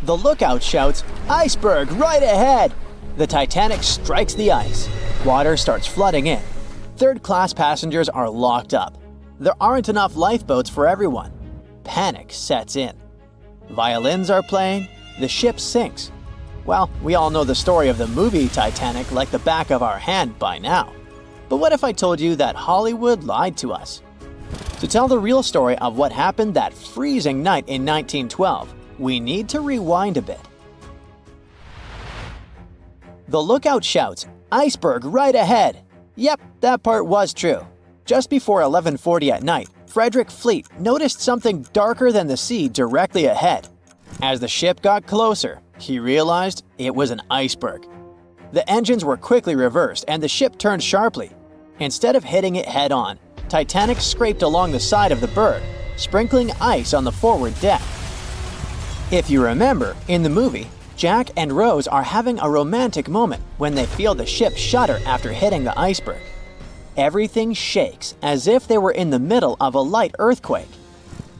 The lookout shouts, "Iceberg right ahead!" The Titanic strikes the ice. Water starts flooding in. Third-class passengers are locked up. There aren't enough lifeboats for everyone. Panic sets in. Violins are playing. The ship sinks. Well, we all know the story of the movie Titanic like the back of our hand by now. But what if I told you that Hollywood lied to us? To tell the real story of what happened that freezing night in 1912, we need to rewind a bit. The lookout shouts, "Iceberg right ahead!" Yep, that part was true. Just before 11:40 at night, Frederick Fleet noticed something darker than the sea directly ahead. As the ship got closer, he realized it was an iceberg. The engines were quickly reversed and the ship turned sharply. Instead of hitting it head-on, Titanic scraped along the side of the berg, sprinkling ice on the forward deck. If you remember, in the movie, Jack and Rose are having a romantic moment when they feel the ship shudder after hitting the iceberg. Everything shakes as if they were in the middle of a light earthquake.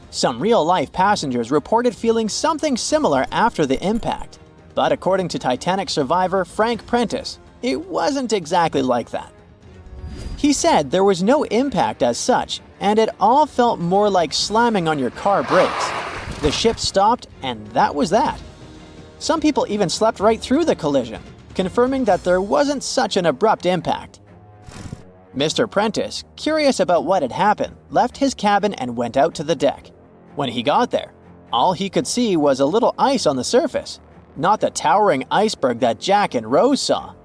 Some real-life passengers reported feeling something similar after the impact, but according to Titanic survivor Frank Prentice, it wasn't exactly like that. He said there was no impact as such, and it all felt more like slamming on your car brakes. The ship stopped, and that was that. Some people even slept right through the collision, confirming that there wasn't such an abrupt impact. Mr. Prentice, curious about what had happened, left his cabin and went out to the deck. When he got there, all he could see was a little ice on the surface, not the towering iceberg that Jack and Rose saw.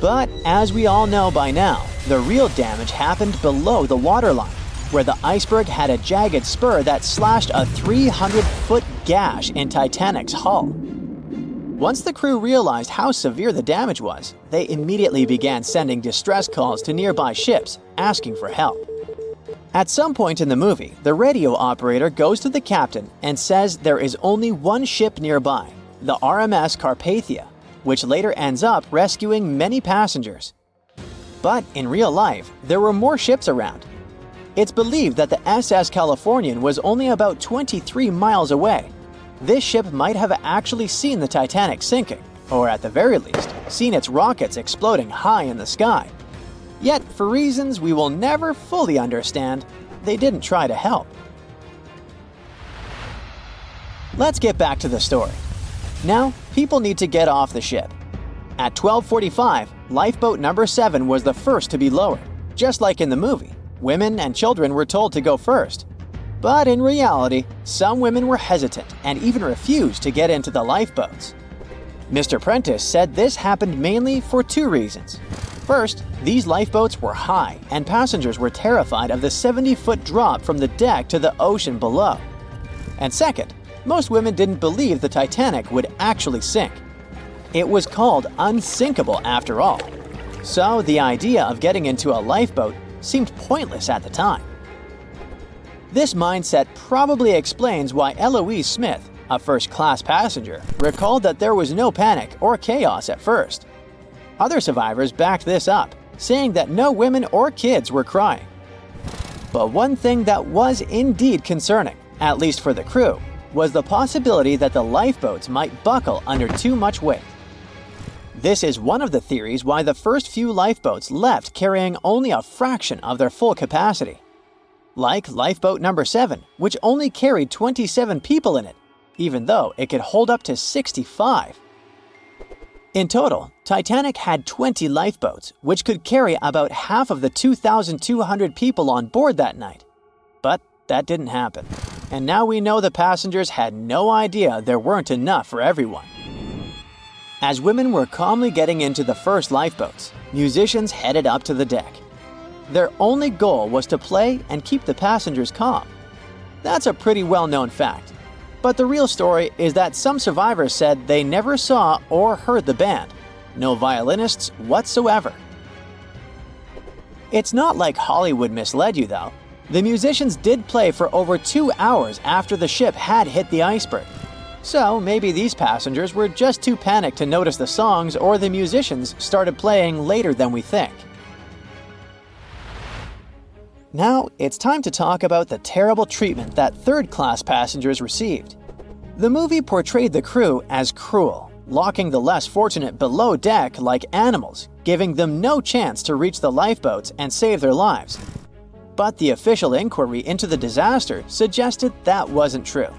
But as we all know by now, the real damage happened below the waterline, where the iceberg had a jagged spur that slashed a 300-foot gash in Titanic's hull. Once the crew realized how severe the damage was, they immediately began sending distress calls to nearby ships, asking for help. At some point in the movie, the radio operator goes to the captain and says there is only one ship nearby, the RMS Carpathia, which later ends up rescuing many passengers. But in real life, there were more ships around. It's believed that the SS Californian was only about 23 miles away. This ship might have actually seen the Titanic sinking, or at the very least, seen its rockets exploding high in the sky. Yet, for reasons we will never fully understand, they didn't try to help. Let's get back to the story. Now, people need to get off the ship. At 12:45, lifeboat number 7 was the first to be lowered. Just like in the movie, women and children were told to go first. But in reality, some women were hesitant and even refused to get into the lifeboats. Mr. Prentice said this happened mainly for two reasons. First, these lifeboats were high and passengers were terrified of the 70-foot drop from the deck to the ocean below. And second, most women didn't believe the Titanic would actually sink. It was called unsinkable after all. So the idea of getting into a lifeboat seemed pointless at the time. This mindset probably explains why Eloise Smith, a first-class passenger, recalled that there was no panic or chaos at first. Other survivors backed this up, saying that no women or kids were crying. But one thing that was indeed concerning, at least for the crew, was the possibility that the lifeboats might buckle under too much weight. This is one of the theories why the first few lifeboats left carrying only a fraction of their full capacity. Like lifeboat number 7, which only carried 27 people in it, even though it could hold up to 65. In total, Titanic had 20 lifeboats, which could carry about half of the 2,200 people on board that night. But that didn't happen. And now we know the passengers had no idea there weren't enough for everyone. As women were calmly getting into the first lifeboats, musicians headed up to the deck. Their only goal was to play and keep the passengers calm. That's a pretty well-known fact. But the real story is that some survivors said they never saw or heard the band. No violinists whatsoever. It's not like Hollywood misled you though. The musicians did play for over 2 hours after the ship had hit the iceberg. So maybe these passengers were just too panicked to notice the songs, or the musicians started playing later than we think. Now, it's time to talk about the terrible treatment that third-class passengers received. The movie portrayed the crew as cruel, locking the less fortunate below deck like animals, giving them no chance to reach the lifeboats and save their lives. But the official inquiry into the disaster suggested that wasn't true.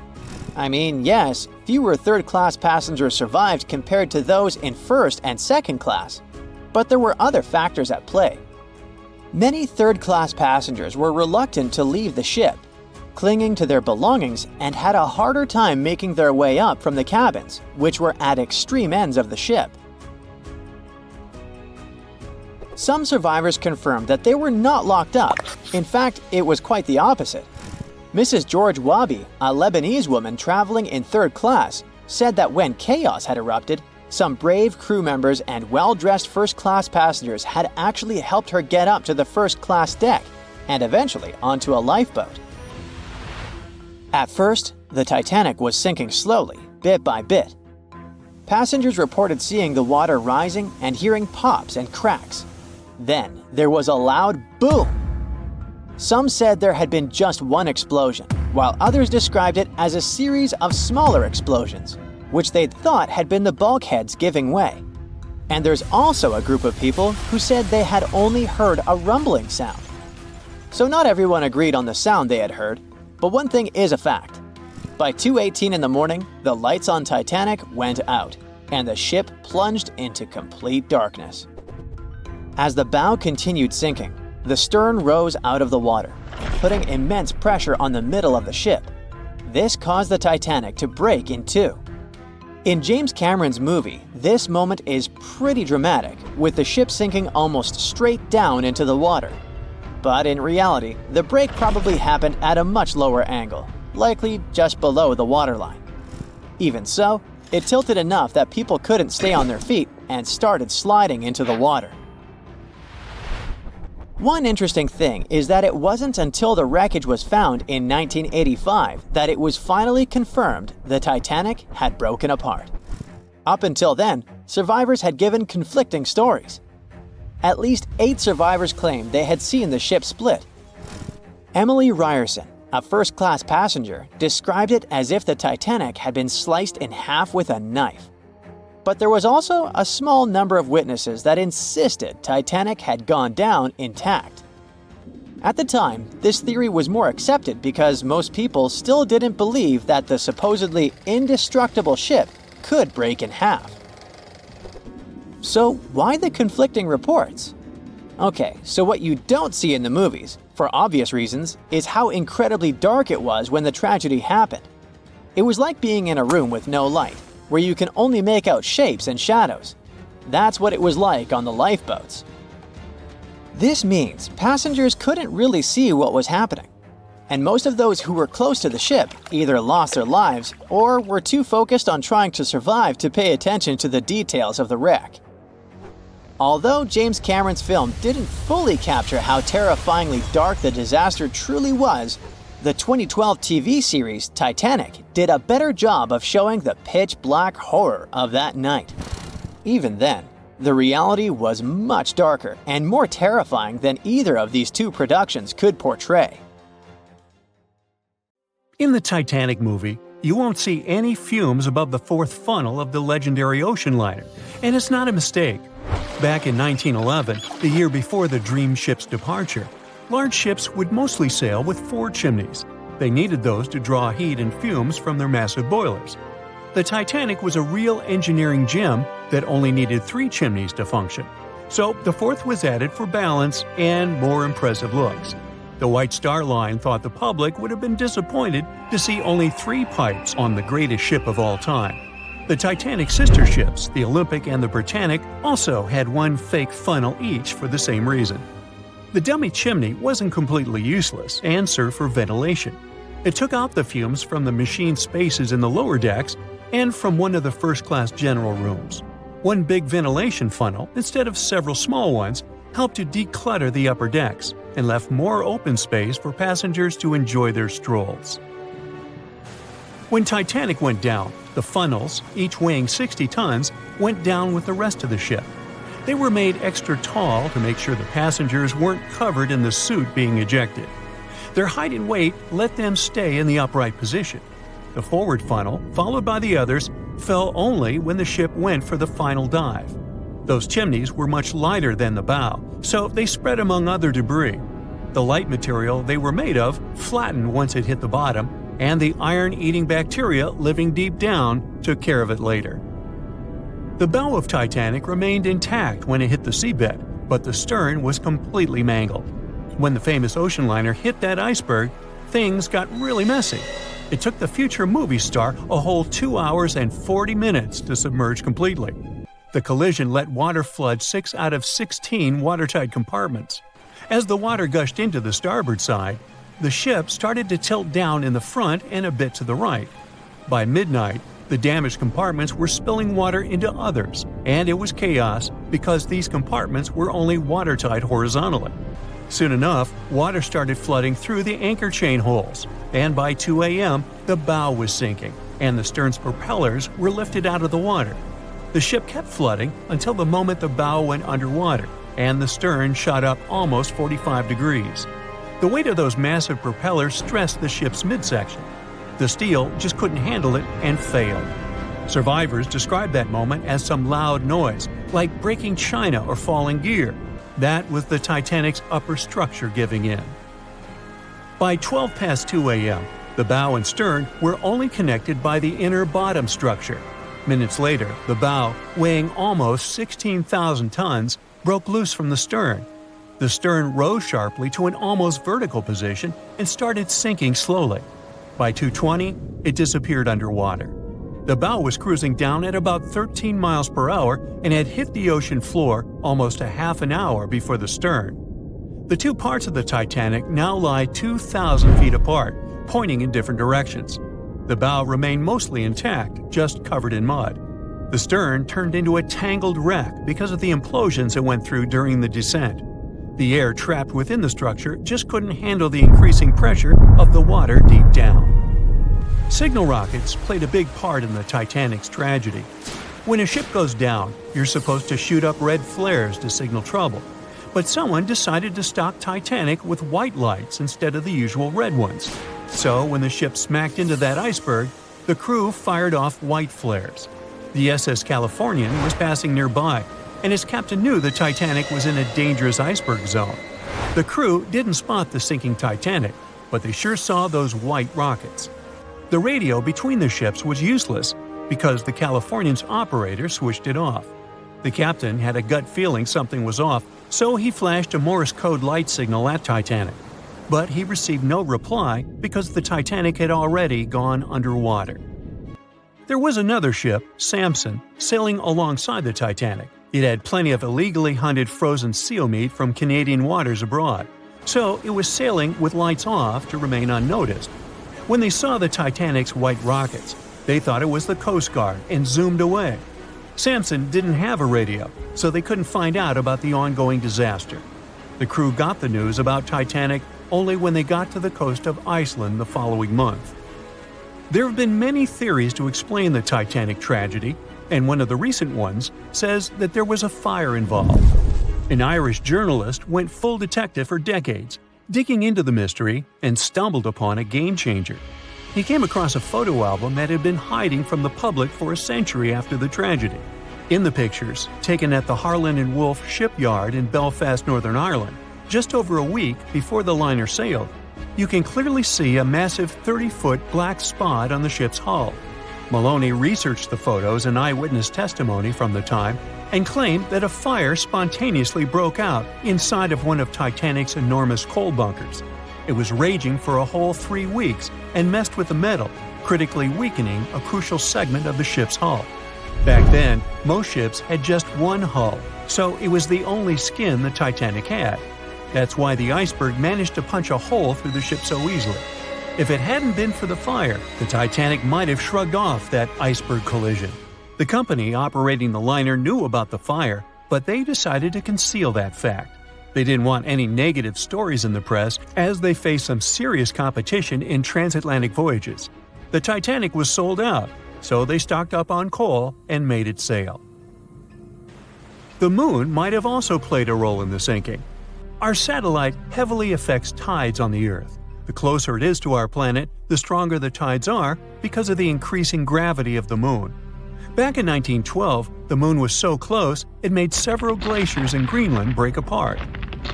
I mean, yes, fewer third-class passengers survived compared to those in first and second class, but there were other factors at play. Many third-class passengers were reluctant to leave the ship, clinging to their belongings, and had a harder time making their way up from the cabins, which were at extreme ends of the ship. Some survivors confirmed that they were not locked up. In fact, it was quite the opposite. Mrs. George Wabi, a Lebanese woman traveling in third class, said that when chaos had erupted, some brave crew members and well-dressed first-class passengers had actually helped her get up to the first-class deck and eventually onto a lifeboat. At first, the Titanic was sinking slowly, bit by bit. Passengers reported seeing the water rising and hearing pops and cracks. Then, there was a loud boom. Some said there had been just one explosion, while others described it as a series of smaller explosions, which they thought had been the bulkheads giving way. And there's also a group of people who said they had only heard a rumbling sound. So not everyone agreed on the sound they had heard, but one thing is a fact. By 2:18 in the morning, the lights on Titanic went out, and the ship plunged into complete darkness. As the bow continued sinking, the stern rose out of the water, putting immense pressure on the middle of the ship. This caused the Titanic to break in two. In James Cameron's movie, this moment is pretty dramatic, with the ship sinking almost straight down into the water. But in reality, the break probably happened at a much lower angle, likely just below the waterline. Even so, it tilted enough that people couldn't stay on their feet and started sliding into the water. One interesting thing is that it wasn't until the wreckage was found in 1985 that it was finally confirmed the Titanic had broken apart. Up until then, survivors had given conflicting stories. At least 8 survivors claimed they had seen the ship split. Emily Ryerson, a first-class passenger, described it as if the Titanic had been sliced in half with a knife. But there was also a small number of witnesses that insisted Titanic had gone down intact. At the time, this theory was more accepted because most people still didn't believe that the supposedly indestructible ship could break in half. So why the conflicting reports? Okay, so what you don't see in the movies, for obvious reasons, is how incredibly dark it was when the tragedy happened. It was like being in a room with no light, where you can only make out shapes and shadows. That's what it was like on the lifeboats. This means passengers couldn't really see what was happening, and most of those who were close to the ship either lost their lives or were too focused on trying to survive to pay attention to the details of the wreck. Although James Cameron's film didn't fully capture how terrifyingly dark the disaster truly was, the 2012 TV series Titanic did a better job of showing the pitch-black horror of that night. Even then, the reality was much darker and more terrifying than either of these two productions could portray. In the Titanic movie, you won't see any fumes above the fourth funnel of the legendary ocean liner, and it's not a mistake. Back in 1911, the year before the Dream ship's departure, large ships would mostly sail with 4 chimneys. They needed those to draw heat and fumes from their massive boilers. The Titanic was a real engineering gem that only needed 3 chimneys to function. So the fourth was added for balance and more impressive looks. The White Star Line thought the public would have been disappointed to see only 3 pipes on the greatest ship of all time. The Titanic's sister ships, the Olympic and the Britannic, also had 1 fake funnel each for the same reason. The dummy chimney wasn't completely useless and served for ventilation. It took out the fumes from the machine spaces in the lower decks and from one of the first-class general rooms. 1 big ventilation funnel, instead of several small ones, helped to declutter the upper decks and left more open space for passengers to enjoy their strolls. When Titanic went down, the funnels, each weighing 60 tons, went down with the rest of the ship. They were made extra tall to make sure the passengers weren't covered in the soot being ejected. Their height and weight let them stay in the upright position. The forward funnel, followed by the others, fell only when the ship went for the final dive. Those chimneys were much lighter than the bow, so they spread among other debris. The light material they were made of flattened once it hit the bottom, and the iron-eating bacteria living deep down took care of it later. The bow of Titanic remained intact when it hit the seabed, but the stern was completely mangled. When the famous ocean liner hit that iceberg, things got really messy. It took the future movie star a whole 2 hours and 40 minutes to submerge completely. The collision let water flood 6 out of 16 watertight compartments. As the water gushed into the starboard side, the ship started to tilt down in the front and a bit to the right. By midnight, the damaged compartments were spilling water into others, and it was chaos because these compartments were only watertight horizontally. Soon enough, water started flooding through the anchor chain holes, and by 2 a.m., the bow was sinking, and the stern's propellers were lifted out of the water. The ship kept flooding until the moment the bow went underwater, and the stern shot up almost 45 degrees. The weight of those massive propellers stressed the ship's midsection. The steel just couldn't handle it and failed. Survivors described that moment as some loud noise, like breaking china or falling gear. That was the Titanic's upper structure giving in. By 12 past 2 a.m., the bow and stern were only connected by the inner bottom structure. Minutes later, the bow, weighing almost 16,000 tons, broke loose from the stern. The stern rose sharply to an almost vertical position and started sinking slowly. By 2:20, it disappeared underwater. The bow was cruising down at about 13 miles per hour and had hit the ocean floor almost a half an hour before the stern. The two parts of the Titanic now lie 2,000 feet apart, pointing in different directions. The bow remained mostly intact, just covered in mud. The stern turned into a tangled wreck because of the implosions it went through during the descent. The air trapped within the structure just couldn't handle the increasing pressure of the water deep down. Signal rockets played a big part in the Titanic's tragedy. When a ship goes down, you're supposed to shoot up red flares to signal trouble. But someone decided to stock Titanic with white lights instead of the usual red ones. So when the ship smacked into that iceberg, the crew fired off white flares. The SS Californian was passing nearby, and his captain knew the Titanic was in a dangerous iceberg zone. The crew didn't spot the sinking Titanic, but they sure saw those white rockets. The radio between the ships was useless because the Californian's operator switched it off. The captain had a gut feeling something was off, so he flashed a Morse code light signal at Titanic. But he received no reply because the Titanic had already gone underwater. There was another ship, Samson, sailing alongside the Titanic. It had plenty of illegally hunted frozen seal meat from Canadian waters abroad, so it was sailing with lights off to remain unnoticed. When they saw the Titanic's white rockets, they thought it was the Coast Guard and zoomed away. Samson didn't have a radio, so they couldn't find out about the ongoing disaster. The crew got the news about Titanic only when they got to the coast of Iceland the following month. There have been many theories to explain the Titanic tragedy, and one of the recent ones says that there was a fire involved. An Irish journalist went full detective for decades, digging into the mystery, and stumbled upon a game-changer. He came across a photo album that had been hiding from the public for a century after the tragedy. In the pictures, taken at the Harland and Wolff shipyard in Belfast, Northern Ireland, just over a week before the liner sailed, you can clearly see a massive 30-foot black spot on the ship's hull. Maloney researched the photos and eyewitness testimony from the time and claimed that a fire spontaneously broke out inside of one of Titanic's enormous coal bunkers. It was raging for a whole 3 weeks and messed with the metal, critically weakening a crucial segment of the ship's hull. Back then, most ships had just one hull, so it was the only skin the Titanic had. That's why the iceberg managed to punch a hole through the ship so easily. If it hadn't been for the fire, the Titanic might have shrugged off that iceberg collision. The company operating the liner knew about the fire, but they decided to conceal that fact. They didn't want any negative stories in the press as they faced some serious competition in transatlantic voyages. The Titanic was sold out, so they stocked up on coal and made it sail. The moon might have also played a role in the sinking. Our satellite heavily affects tides on the Earth. The closer it is to our planet, the stronger the tides are because of the increasing gravity of the moon. Back in 1912, the moon was so close it made several glaciers in Greenland break apart.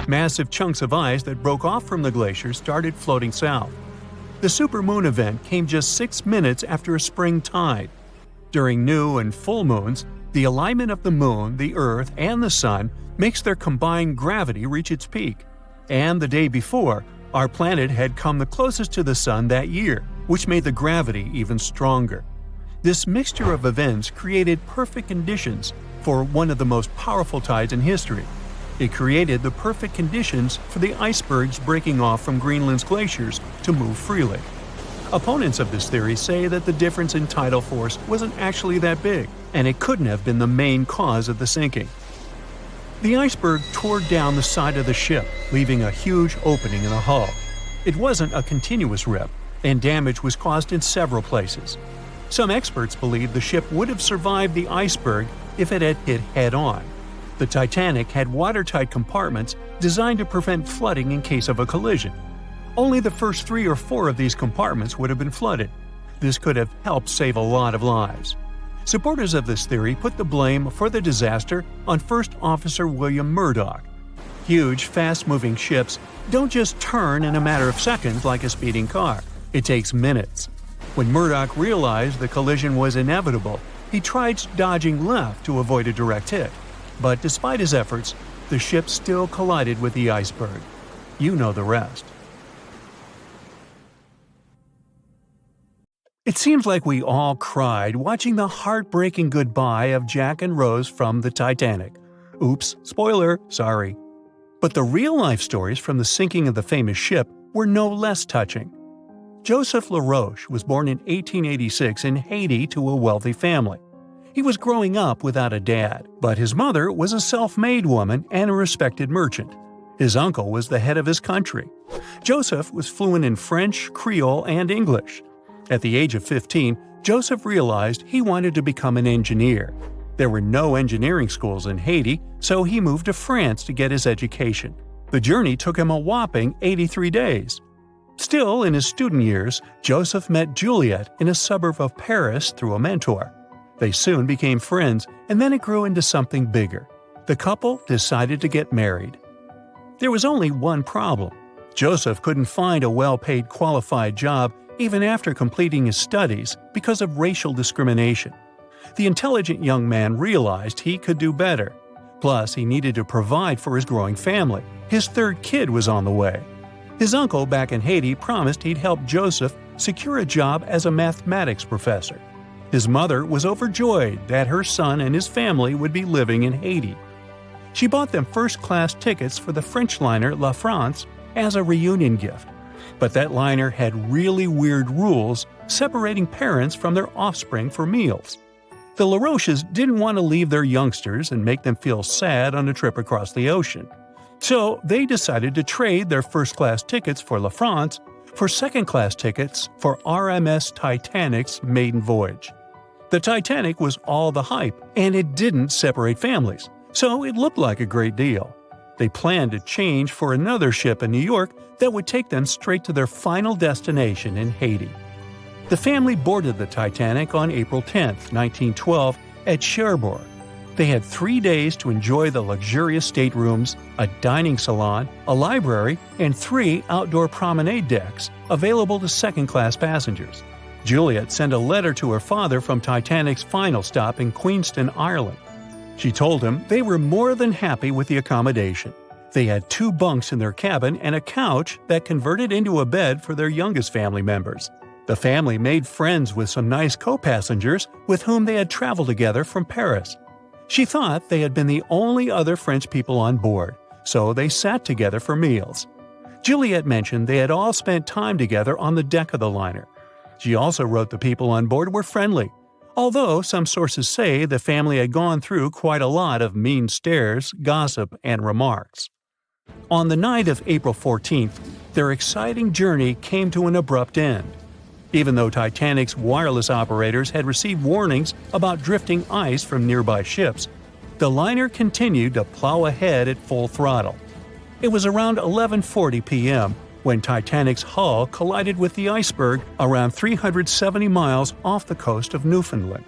Massive chunks of ice that broke off from the glaciers started floating south. The supermoon event came just 6 minutes after a spring tide. During new and full moons, the alignment of the moon, the Earth, and the Sun makes their combined gravity reach its peak. And the day before, our planet had come the closest to the Sun that year, which made the gravity even stronger. This mixture of events created perfect conditions for one of the most powerful tides in history. It created the perfect conditions for the icebergs breaking off from Greenland's glaciers to move freely. Opponents of this theory say that the difference in tidal force wasn't actually that big, and it couldn't have been the main cause of the sinking. The iceberg tore down the side of the ship, leaving a huge opening in the hull. It wasn't a continuous rip, and damage was caused in several places. Some experts believe the ship would have survived the iceberg if it had hit head-on. The Titanic had watertight compartments designed to prevent flooding in case of a collision. Only the first 3 or 4 of these compartments would have been flooded. This could have helped save a lot of lives. Supporters of this theory put the blame for the disaster on First Officer William Murdoch. Huge, fast-moving ships don't just turn in a matter of seconds like a speeding car. It takes minutes. When Murdoch realized the collision was inevitable, he tried dodging left to avoid a direct hit. But despite his efforts, the ship still collided with the iceberg. You know the rest. It seems like we all cried watching the heartbreaking goodbye of Jack and Rose from the Titanic. Oops, spoiler, sorry. But the real-life stories from the sinking of the famous ship were no less touching. Joseph LaRoche was born in 1886 in Haiti to a wealthy family. He was growing up without a dad, but his mother was a self-made woman and a respected merchant. His uncle was the head of his country. Joseph was fluent in French, Creole, and English. At the age of 15, Joseph realized he wanted to become an engineer. There were no engineering schools in Haiti, so he moved to France to get his education. The journey took him a whopping 83 days. Still, in his student years, Joseph met Juliet in a suburb of Paris through a mentor. They soon became friends, and then it grew into something bigger. The couple decided to get married. There was only one problem. Joseph couldn't find a well-paid qualified job even after completing his studies because of racial discrimination. The intelligent young man realized he could do better. Plus, he needed to provide for his growing family. His third kid was on the way. His uncle back in Haiti promised he'd help Joseph secure a job as a mathematics professor. His mother was overjoyed that her son and his family would be living in Haiti. She bought them first-class tickets for the French liner La France as a reunion gift. But that liner had really weird rules separating parents from their offspring for meals. The LaRoches didn't want to leave their youngsters and make them feel sad on a trip across the ocean. So they decided to trade their first-class tickets for La France for second-class tickets for RMS Titanic's maiden voyage. The Titanic was all the hype, and it didn't separate families, so it looked like a great deal. They planned to change for another ship in New York that would take them straight to their final destination in Haiti. The family boarded the Titanic on April 10, 1912, at Cherbourg. They had 3 days to enjoy the luxurious staterooms, a dining salon, a library, and 3 outdoor promenade decks available to second-class passengers. Juliet sent a letter to her father from Titanic's final stop in Queenston, Ireland. She told him they were more than happy with the accommodation. They had 2 bunks in their cabin and a couch that converted into a bed for their youngest family members. The family made friends with some nice co-passengers with whom they had traveled together from Paris. She thought they had been the only other French people on board, so they sat together for meals. Juliet mentioned they had all spent time together on the deck of the liner. She also wrote the people on board were friendly, although some sources say the family had gone through quite a lot of mean stares, gossip, and remarks. On the night of April 14th, their exciting journey came to an abrupt end. Even though Titanic's wireless operators had received warnings about drifting ice from nearby ships, the liner continued to plow ahead at full throttle. It was around 11:40 p.m. when Titanic's hull collided with the iceberg around 370 miles off the coast of Newfoundland.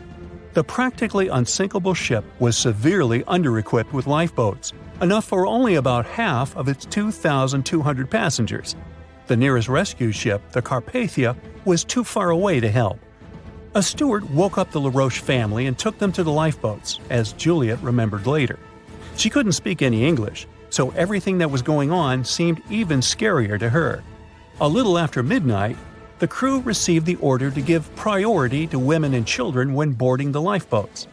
The practically unsinkable ship was severely under-equipped with lifeboats, enough for only about half of its 2,200 passengers. The nearest rescue ship, the Carpathia, was too far away to help. A steward woke up the LaRoche family and took them to the lifeboats, as Juliet remembered later. She couldn't speak any English, so everything that was going on seemed even scarier to her. A little after midnight, the crew received the order to give priority to women and children when boarding the lifeboats.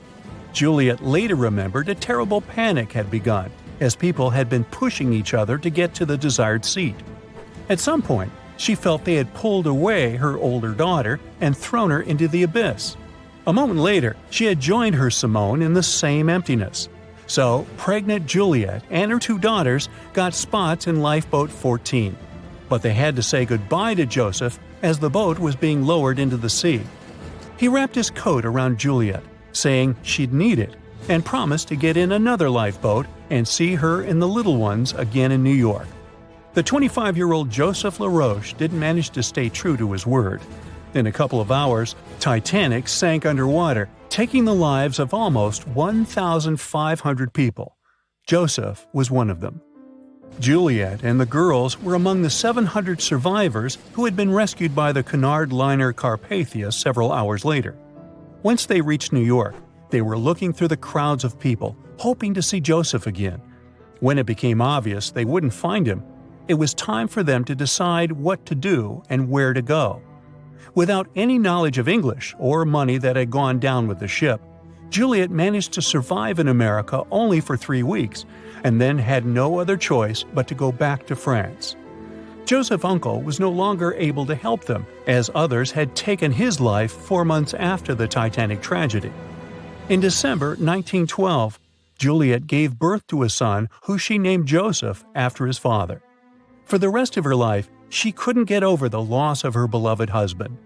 Juliet later remembered a terrible panic had begun, as people had been pushing each other to get to the desired seat. At some point, she felt they had pulled away her older daughter and thrown her into the abyss. A moment later, she had joined her Simone in the same emptiness. So, pregnant Juliet and her two daughters got spots in Lifeboat 14. But they had to say goodbye to Joseph as the boat was being lowered into the sea. He wrapped his coat around Juliet, saying she'd need it, and promised to get in another lifeboat and see her and the little ones again in New York. The 25-year-old Joseph LaRoche didn't manage to stay true to his word. In a couple of hours, Titanic sank underwater, taking the lives of almost 1,500 people. Joseph was one of them. Juliet and the girls were among the 700 survivors who had been rescued by the Cunard liner Carpathia several hours later. Once they reached New York, they were looking through the crowds of people, hoping to see Joseph again. When it became obvious they wouldn't find him, it was time for them to decide what to do and where to go. Without any knowledge of English or money that had gone down with the ship, Juliet managed to survive in America only for 3 weeks, and then had no other choice but to go back to France. Joseph's uncle was no longer able to help them, as others had taken his life 4 months after the Titanic tragedy. In December 1912, Juliet gave birth to a son who she named Joseph after his father. For the rest of her life, she couldn't get over the loss of her beloved husband.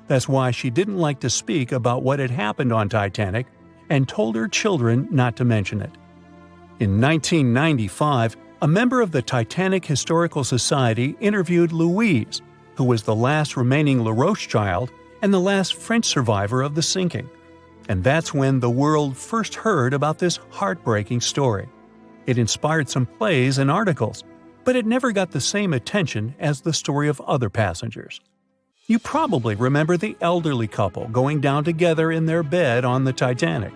That's why she didn't like to speak about what had happened on Titanic and told her children not to mention it. In 1995, a member of the Titanic Historical Society interviewed Louise, who was the last remaining LaRoche child and the last French survivor of the sinking. And that's when the world first heard about this heartbreaking story. It inspired some plays and articles, but it never got the same attention as the story of other passengers. You probably remember the elderly couple going down together in their bed on the Titanic.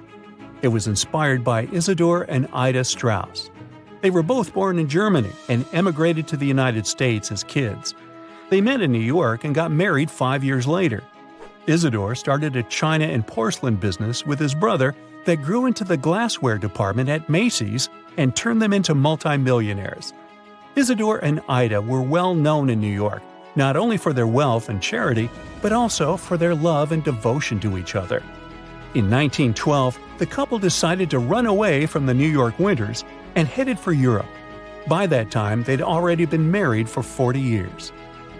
It was inspired by Isidor and Ida Strauss. They were both born in Germany and emigrated to the United States as kids. They met in New York and got married 5 years later. Isidor started a china and porcelain business with his brother that grew into the glassware department at Macy's and turned them into multimillionaires. Isidor and Ida were well known in New York, not only for their wealth and charity, but also for their love and devotion to each other. In 1912, the couple decided to run away from the New York winters and headed for Europe. By that time, they'd already been married for 40 years.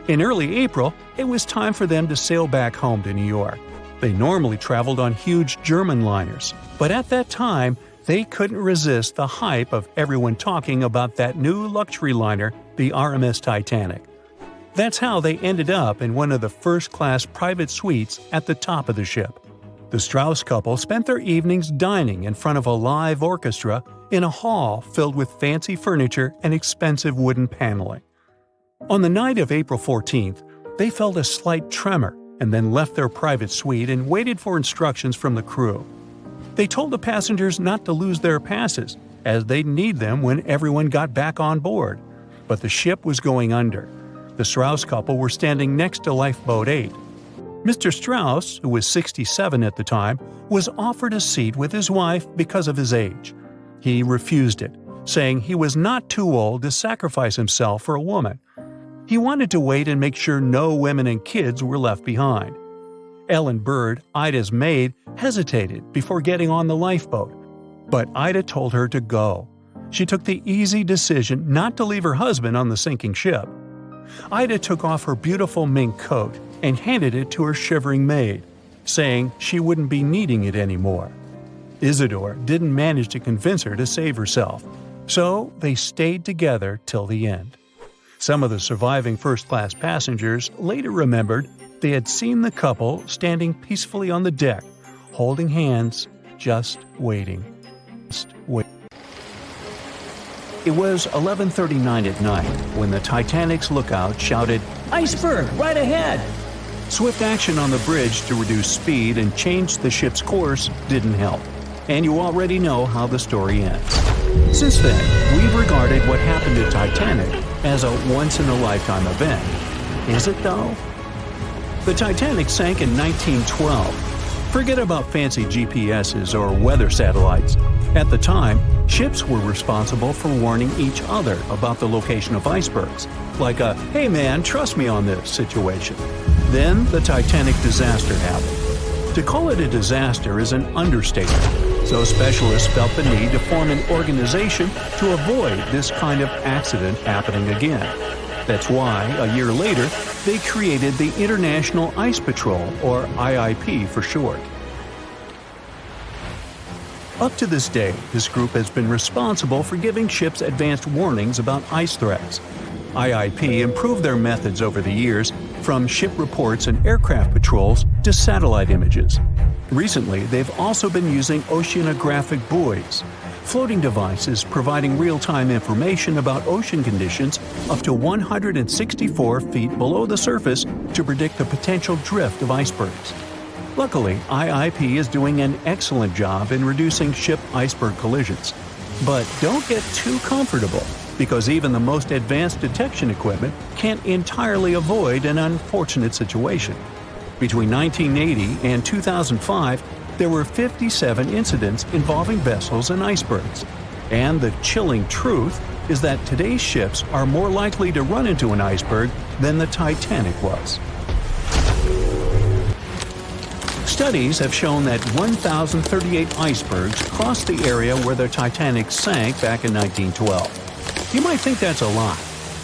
In early April, it was time for them to sail back home to New York. They normally traveled on huge German liners, but at that time, they couldn't resist the hype of everyone talking about that new luxury liner, the RMS Titanic. That's how they ended up in one of the first-class private suites at the top of the ship. The Strauss couple spent their evenings dining in front of a live orchestra in a hall filled with fancy furniture and expensive wooden paneling. On the night of April 14th, they felt a slight tremor and then left their private suite and waited for instructions from the crew. They told the passengers not to lose their passes, as they'd need them when everyone got back on board. But the ship was going under. The Strauss couple were standing next to Lifeboat 8. Mr. Strauss, who was 67 at the time, was offered a seat with his wife because of his age. He refused it, saying he was not too old to sacrifice himself for a woman. He wanted to wait and make sure no women and kids were left behind. Ellen Bird, Ida's maid, hesitated before getting on the lifeboat, but Ida told her to go. She took the easy decision not to leave her husband on the sinking ship. Ida took off her beautiful mink coat and handed it to her shivering maid, saying she wouldn't be needing it anymore. Isidor didn't manage to convince her to save herself, so they stayed together till the end. Some of the surviving first-class passengers later remembered they had seen the couple standing peacefully on the deck, holding hands, just waiting. It was 11:39 at night when the Titanic's lookout shouted, "Iceberg, right ahead!" Swift action on the bridge to reduce speed and change the ship's course didn't help, and you already know how the story ends. Since then, we've regarded what happened to Titanic as a once-in-a-lifetime event. Is it, though? The Titanic sank in 1912. Forget about fancy GPSs or weather satellites. At the time, ships were responsible for warning each other about the location of icebergs, like a "hey man, trust me on this" situation. Then the Titanic disaster happened. To call it a disaster is an understatement, so specialists felt the need to form an organization to avoid this kind of accident happening again. That's why, a year later, they created the International Ice Patrol, or IIP for short. Up to this day, this group has been responsible for giving ships advanced warnings about ice threats. IIP improved their methods over the years, from ship reports and aircraft patrols to satellite images. Recently, they've also been using oceanographic buoys, floating devices providing real-time information about ocean conditions up to 164 feet below the surface to predict the potential drift of icebergs. Luckily, IIP is doing an excellent job in reducing ship iceberg collisions. But don't get too comfortable, because even the most advanced detection equipment can't entirely avoid an unfortunate situation. Between 1980 and 2005, there were 57 incidents involving vessels and icebergs. And the chilling truth is that today's ships are more likely to run into an iceberg than the Titanic was. Studies have shown that 1,038 icebergs crossed the area where the Titanic sank back in 1912. You might think that's a lot,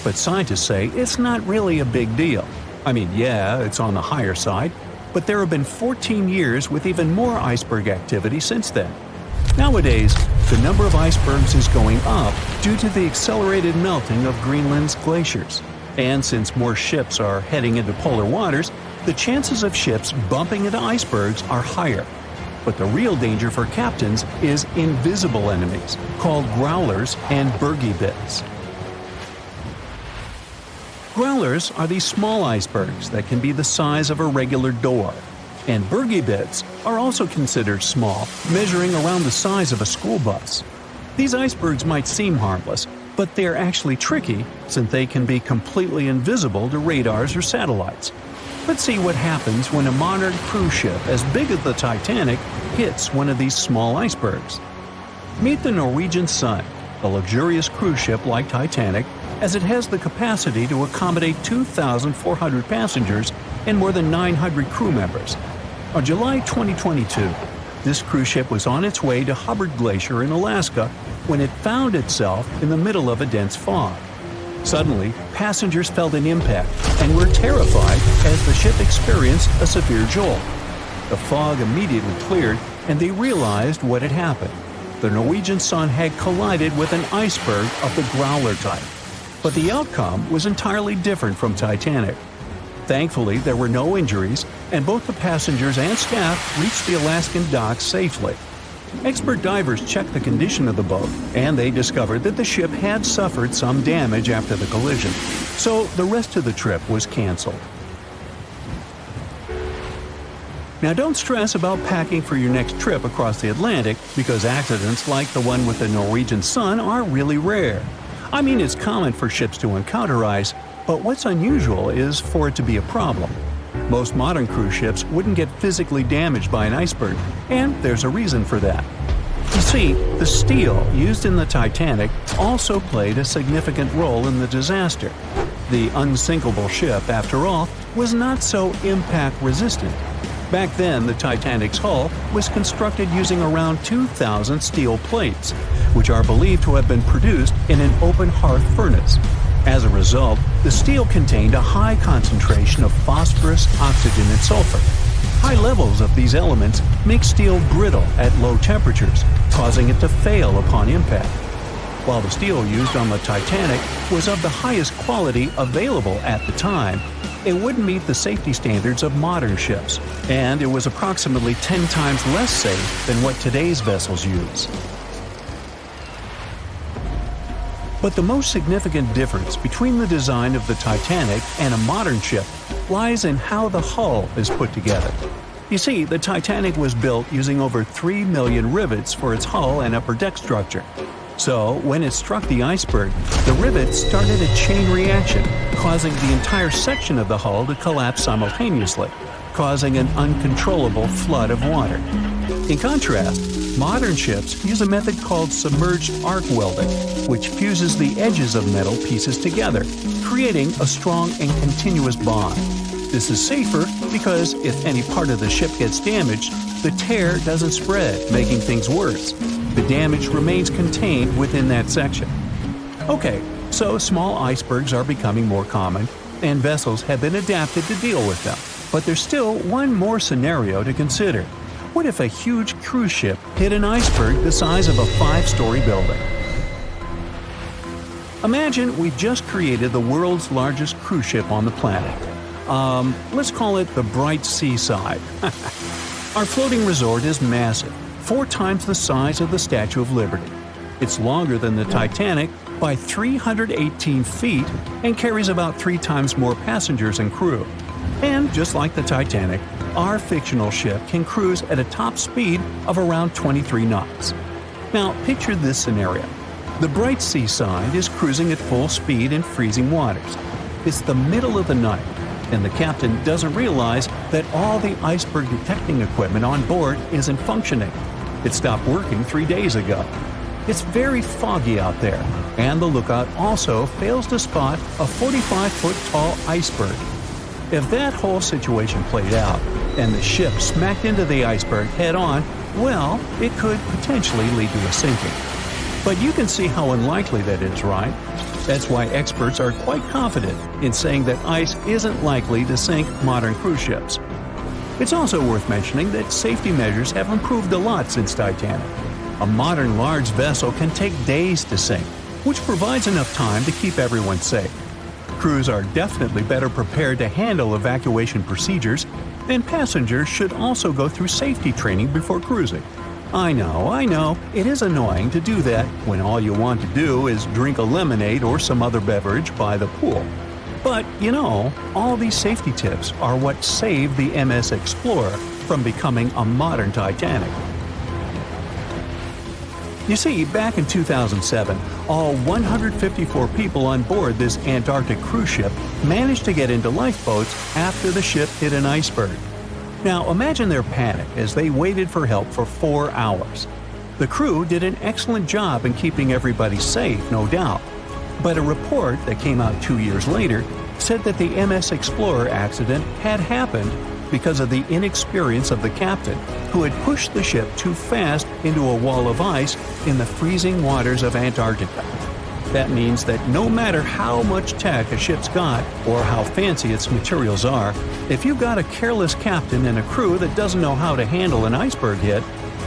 but scientists say it's not really a big deal. I mean, yeah, it's on the higher side, but there have been 14 years with even more iceberg activity since then. Nowadays, the number of icebergs is going up due to the accelerated melting of Greenland's glaciers. And since more ships are heading into polar waters, the chances of ships bumping into icebergs are higher. But the real danger for captains is invisible enemies, called growlers and bergy bits. Growlers are these small icebergs that can be the size of a regular door. And bergy bits are also considered small, measuring around the size of a school bus. These icebergs might seem harmless, but they're actually tricky since they can be completely invisible to radars or satellites. Let's see what happens when a modern cruise ship as big as the Titanic hits one of these small icebergs. Meet the Norwegian Sun, a luxurious cruise ship like Titanic, as it has the capacity to accommodate 2,400 passengers and more than 900 crew members. On July 2022, this cruise ship was on its way to Hubbard Glacier in Alaska when it found itself in the middle of a dense fog. Suddenly, passengers felt an impact and were terrified as the ship experienced a severe jolt. The fog immediately cleared and they realized what had happened. The Norwegian Sun had collided with an iceberg of the growler type. But the outcome was entirely different from Titanic. Thankfully, there were no injuries, and both the passengers and staff reached the Alaskan docks safely. Expert divers checked the condition of the boat, and they discovered that the ship had suffered some damage after the collision, so the rest of the trip was canceled. Now don't stress about packing for your next trip across the Atlantic, because accidents like the one with the Norwegian Sun are really rare. I mean, it's common for ships to encounter ice, but what's unusual is for it to be a problem. Most modern cruise ships wouldn't get physically damaged by an iceberg, and there's a reason for that. You see, the steel used in the Titanic also played a significant role in the disaster. The unsinkable ship, after all, was not so impact-resistant. Back then, the Titanic's hull was constructed using around 2,000 steel plates, which are believed to have been produced in an open hearth furnace. As a result, the steel contained a high concentration of phosphorus, oxygen, and sulfur. High levels of these elements make steel brittle at low temperatures, causing it to fail upon impact. While the steel used on the Titanic was of the highest quality available at the time, it wouldn't meet the safety standards of modern ships, and it was approximately 10 times less safe than what today's vessels use. But the most significant difference between the design of the Titanic and a modern ship lies in how the hull is put together. You see, the Titanic was built using over 3 million rivets for its hull and upper deck structure. So, when it struck the iceberg, the rivets started a chain reaction, causing the entire section of the hull to collapse simultaneously, causing an uncontrollable flood of water. In contrast, modern ships use a method called submerged arc welding, which fuses the edges of metal pieces together, creating a strong and continuous bond. This is safer because if any part of the ship gets damaged, the tear doesn't spread, making things worse. The damage remains contained within that section. Okay, so small icebergs are becoming more common, and vessels have been adapted to deal with them. But there's still one more scenario to consider. What if a huge cruise ship hit an iceberg the size of a 5-story building? Imagine we've just created the world's largest cruise ship on the planet. Let's call it the Bright Seaside. Our floating resort is massive, 4 times the size of the Statue of Liberty. It's longer than the Titanic by 318 feet and carries about 3 times more passengers and crew. And just like the Titanic, our fictional ship can cruise at a top speed of around 23 knots. Now, picture this scenario. The Bright Seaside is cruising at full speed in freezing waters. It's the middle of the night, and the captain doesn't realize that all the iceberg detecting equipment on board isn't functioning. It stopped working 3 days ago. It's very foggy out there, and the lookout also fails to spot a 45-foot tall iceberg. If that whole situation played out, and the ship smacked into the iceberg head-on, well, it could potentially lead to a sinking. But you can see how unlikely that is, right? That's why experts are quite confident in saying that ice isn't likely to sink modern cruise ships. It's also worth mentioning that safety measures have improved a lot since Titanic. A modern large vessel can take days to sink, which provides enough time to keep everyone safe. Crews are definitely better prepared to handle evacuation procedures, and passengers should also go through safety training before cruising. I know, it is annoying to do that when all you want to do is drink a lemonade or some other beverage by the pool. But, all these safety tips are what saved the MS Explorer from becoming a modern Titanic. You see, back in 2007, all 154 people on board this Antarctic cruise ship managed to get into lifeboats after the ship hit an iceberg. Now, imagine their panic as they waited for help for 4 hours. The crew did an excellent job in keeping everybody safe, no doubt. But a report that came out 2 years later said that the MS Explorer accident had happened because of the inexperience of the captain, who had pushed the ship too fast into a wall of ice in the freezing waters of Antarctica. That means that no matter how much tech a ship's got or how fancy its materials are, if you've got a careless captain and a crew that doesn't know how to handle an iceberg hit,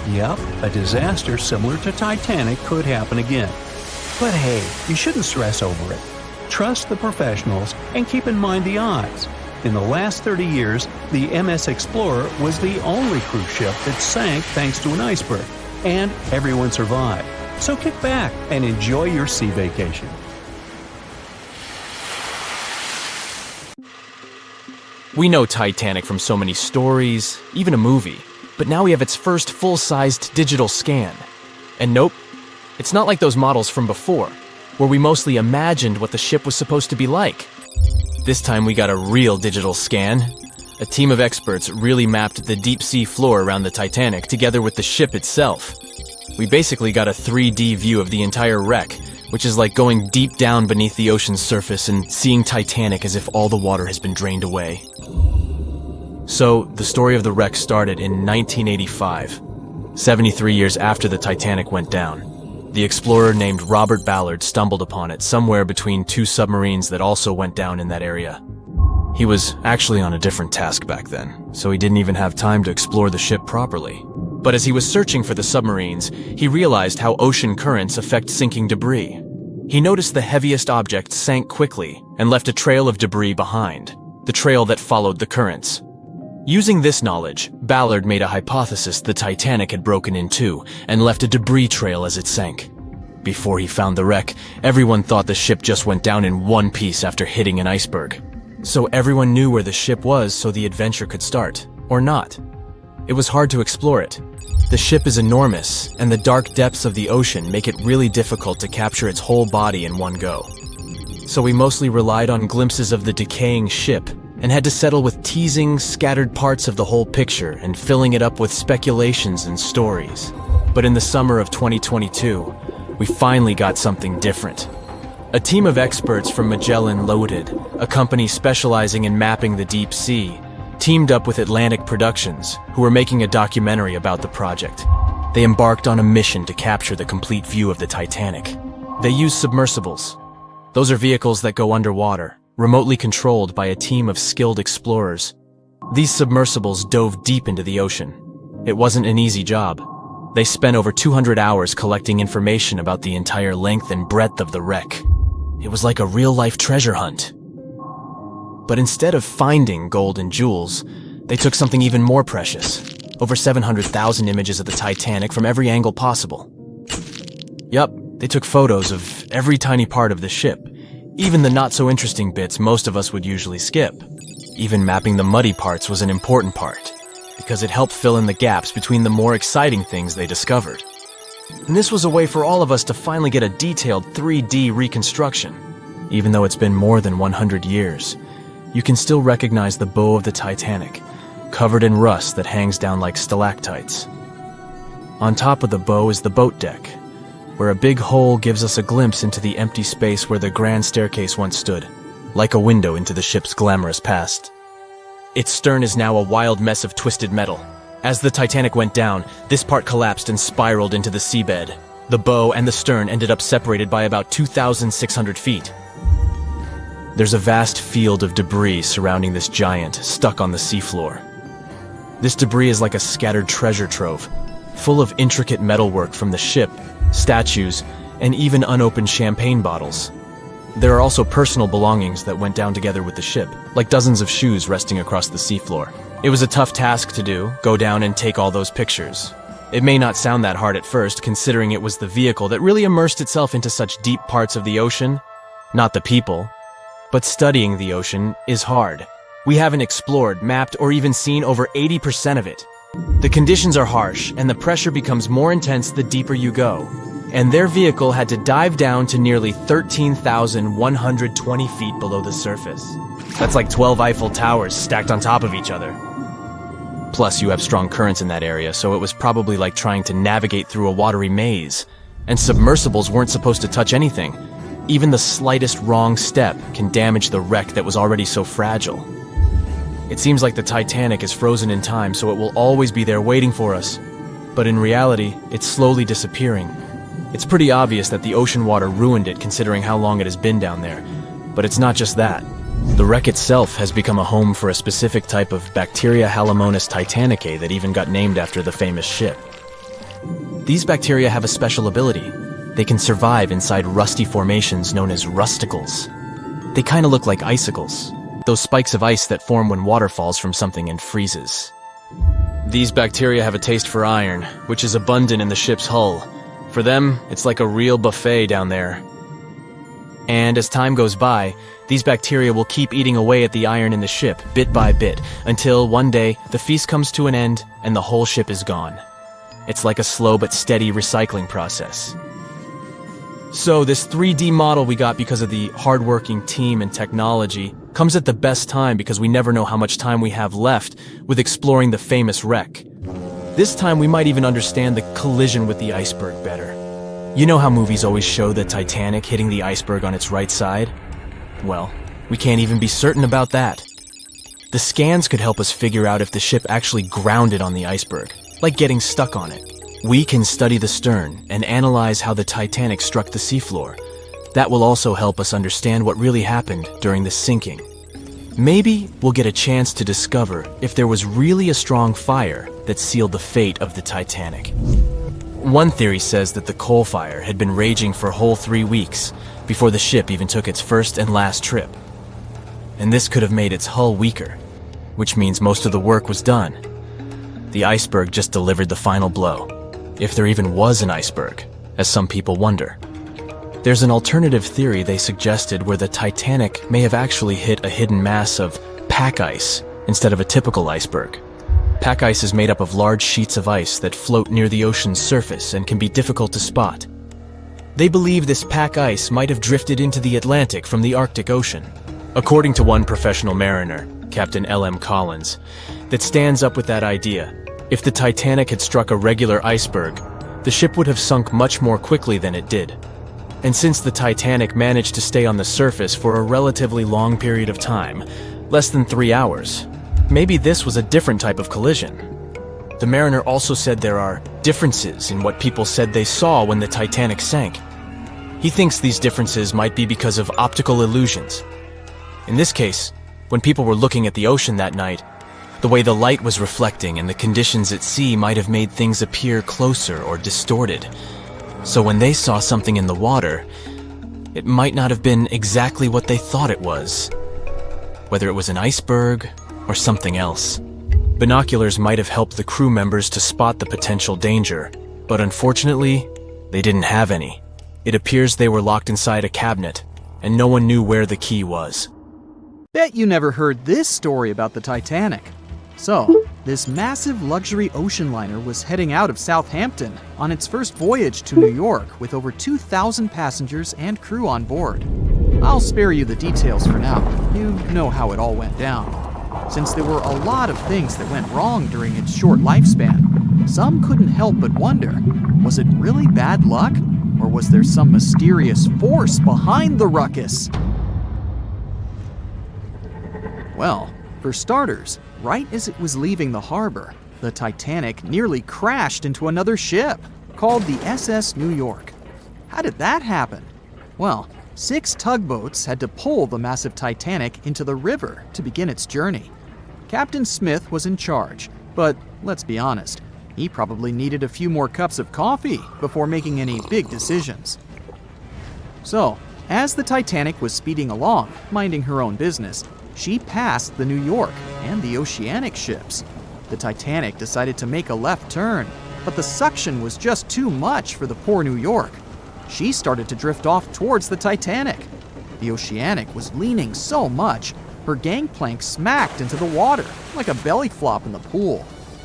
yep, a disaster similar to Titanic could happen again. But hey, you shouldn't stress over it. Trust the professionals and keep in mind the odds. In the last 30 years, the MS Explorer was the only cruise ship that sank thanks to an iceberg, and everyone survived. So kick back and enjoy your sea vacation. We know Titanic from so many stories, even a movie, but now we have its first full-sized digital scan. And nope, it's not like those models from before, where we mostly imagined what the ship was supposed to be like. This time we got a real digital scan. A team of experts really mapped the deep-sea floor around the Titanic together with the ship itself. We basically got a 3D view of the entire wreck, which is like going deep down beneath the ocean's surface and seeing Titanic as if all the water has been drained away. So, the story of the wreck started in 1985, 73 years after the Titanic went down. The explorer named Robert Ballard stumbled upon it somewhere between 2 submarines that also went down in that area. He was actually on a different task back then, so he didn't even have time to explore the ship properly. But as he was searching for the submarines, he realized how ocean currents affect sinking debris. He noticed the heaviest object sank quickly and left a trail of debris behind, the trail that followed the currents. Using this knowledge, Ballard made a hypothesis the Titanic had broken in two and left a debris trail as it sank. Before he found the wreck, everyone thought the ship just went down in one piece after hitting an iceberg. So everyone knew where the ship was so the adventure could start, or not. It was hard to explore it. The ship is enormous, and the dark depths of the ocean make it really difficult to capture its whole body in one go. So we mostly relied on glimpses of the decaying ship, and had to settle with teasing scattered parts of the whole picture and filling it up with speculations and stories. But in the summer of 2022, we finally got something different. A team of experts from Magellan Loaded, a company specializing in mapping the deep sea, teamed up with Atlantic Productions, who were making a documentary about the project. They embarked on a mission to capture the complete view of the Titanic. They used submersibles. Those are vehicles that go underwater, remotely controlled by a team of skilled explorers. These submersibles dove deep into the ocean. It wasn't an easy job. They spent over 200 hours collecting information about the entire length and breadth of the wreck. It was like a real-life treasure hunt. But instead of finding gold and jewels, they took something even more precious. Over 700,000 images of the Titanic from every angle possible. Yup, they took photos of every tiny part of the ship, even the not-so-interesting bits most of us would usually skip. Even mapping the muddy parts was an important part, because it helped fill in the gaps between the more exciting things they discovered. And this was a way for all of us to finally get a detailed 3D reconstruction. Even though it's been more than 100 years, you can still recognize the bow of the Titanic, covered in rust that hangs down like stalactites. On top of the bow is the boat deck, where a big hole gives us a glimpse into the empty space where the grand staircase once stood, like a window into the ship's glamorous past. Its stern is now a wild mess of twisted metal. As the Titanic went down, this part collapsed and spiraled into the seabed. The bow and the stern ended up separated by about 2,600 feet. There's a vast field of debris surrounding this giant, stuck on the seafloor. This debris is like a scattered treasure trove, full of intricate metalwork from the ship, statues, and even unopened champagne bottles. There are also personal belongings that went down together with the ship, like dozens of shoes resting across the seafloor. It was a tough task to do, go down and take all those pictures. It may not sound that hard at first, considering it was the vehicle that really immersed itself into such deep parts of the ocean, not the people. But studying the ocean is hard. We haven't explored, mapped, or even seen over 80% of it. The conditions are harsh, and the pressure becomes more intense the deeper you go. And their vehicle had to dive down to nearly 13,120 feet below the surface. That's like 12 Eiffel Towers stacked on top of each other. Plus, you have strong currents in that area, so it was probably like trying to navigate through a watery maze. And submersibles weren't supposed to touch anything. Even the slightest wrong step can damage the wreck that was already so fragile. It seems like the Titanic is frozen in time, so it will always be there waiting for us. But in reality, it's slowly disappearing. It's pretty obvious that the ocean water ruined it considering how long it has been down there. But it's not just that. The wreck itself has become a home for a specific type of Bacteria Halomonas titanicae that even got named after the famous ship. These bacteria have a special ability. They can survive inside rusty formations known as rusticles. They kind of look like icicles, those spikes of ice that form when water falls from something and freezes. These bacteria have a taste for iron, which is abundant in the ship's hull. For them, it's like a real buffet down there. And as time goes by, these bacteria will keep eating away at the iron in the ship, bit by bit, until one day the feast comes to an end and the whole ship is gone. It's like a slow but steady recycling process. So this 3D model we got because of the hardworking team and technology comes at the best time because we never know how much time we have left with exploring the famous wreck. This time we might even understand the collision with the iceberg better. You know how movies always show the Titanic hitting the iceberg on its right side? Well, we can't even be certain about that. The scans could help us figure out if the ship actually grounded on the iceberg, like getting stuck on it. We can study the stern and analyze how the Titanic struck the seafloor. That will also help us understand what really happened during the sinking. Maybe we'll get a chance to discover if there was really a strong fire that sealed the fate of the Titanic. One theory says that the coal fire had been raging for a whole 3 weeks before the ship even took its first and last trip. And this could have made its hull weaker, which means most of the work was done. The iceberg just delivered the final blow, if there even was an iceberg, as some people wonder. There's an alternative theory they suggested where the Titanic may have actually hit a hidden mass of pack ice instead of a typical iceberg. Pack ice is made up of large sheets of ice that float near the ocean's surface and can be difficult to spot. They believe this pack ice might have drifted into the Atlantic from the Arctic Ocean. According to one professional mariner, Captain L.M. Collins, that stands up with that idea. If the Titanic had struck a regular iceberg, the ship would have sunk much more quickly than it did. And since the Titanic managed to stay on the surface for a relatively long period of time, less than 3 hours, maybe this was a different type of collision. The mariner also said there are differences in what people said they saw when the Titanic sank. He thinks these differences might be because of optical illusions. In this case, when people were looking at the ocean that night, the way the light was reflecting and the conditions at sea might have made things appear closer or distorted. So when they saw something in the water, it might not have been exactly what they thought it was, whether it was an iceberg or something else. Binoculars might have helped the crew members to spot the potential danger, but unfortunately, they didn't have any. It appears they were locked inside a cabinet, and no one knew where the key was. Bet you never heard this story about the Titanic. So, this massive luxury ocean liner was heading out of Southampton on its first voyage to New York with over 2,000 passengers and crew on board. I'll spare you the details for now. You know how it all went down. Since there were a lot of things that went wrong during its short lifespan, some couldn't help but wonder, was it really bad luck? Or was there some mysterious force behind the ruckus? Well, for starters, right as it was leaving the harbor, the Titanic nearly crashed into another ship, called the SS New York. How did that happen? Well, 6 tugboats had to pull the massive Titanic into the river to begin its journey. Captain Smith was in charge, but let's be honest, he probably needed a few more cups of coffee before making any big decisions. So, as the Titanic was speeding along, minding her own business, she passed the New York and the Oceanic ships. The Titanic decided to make a left turn, but the suction was just too much for the poor New York. She started to drift off towards the Titanic. The Oceanic was leaning so much, her gangplank smacked into the water like a belly flop in the pool.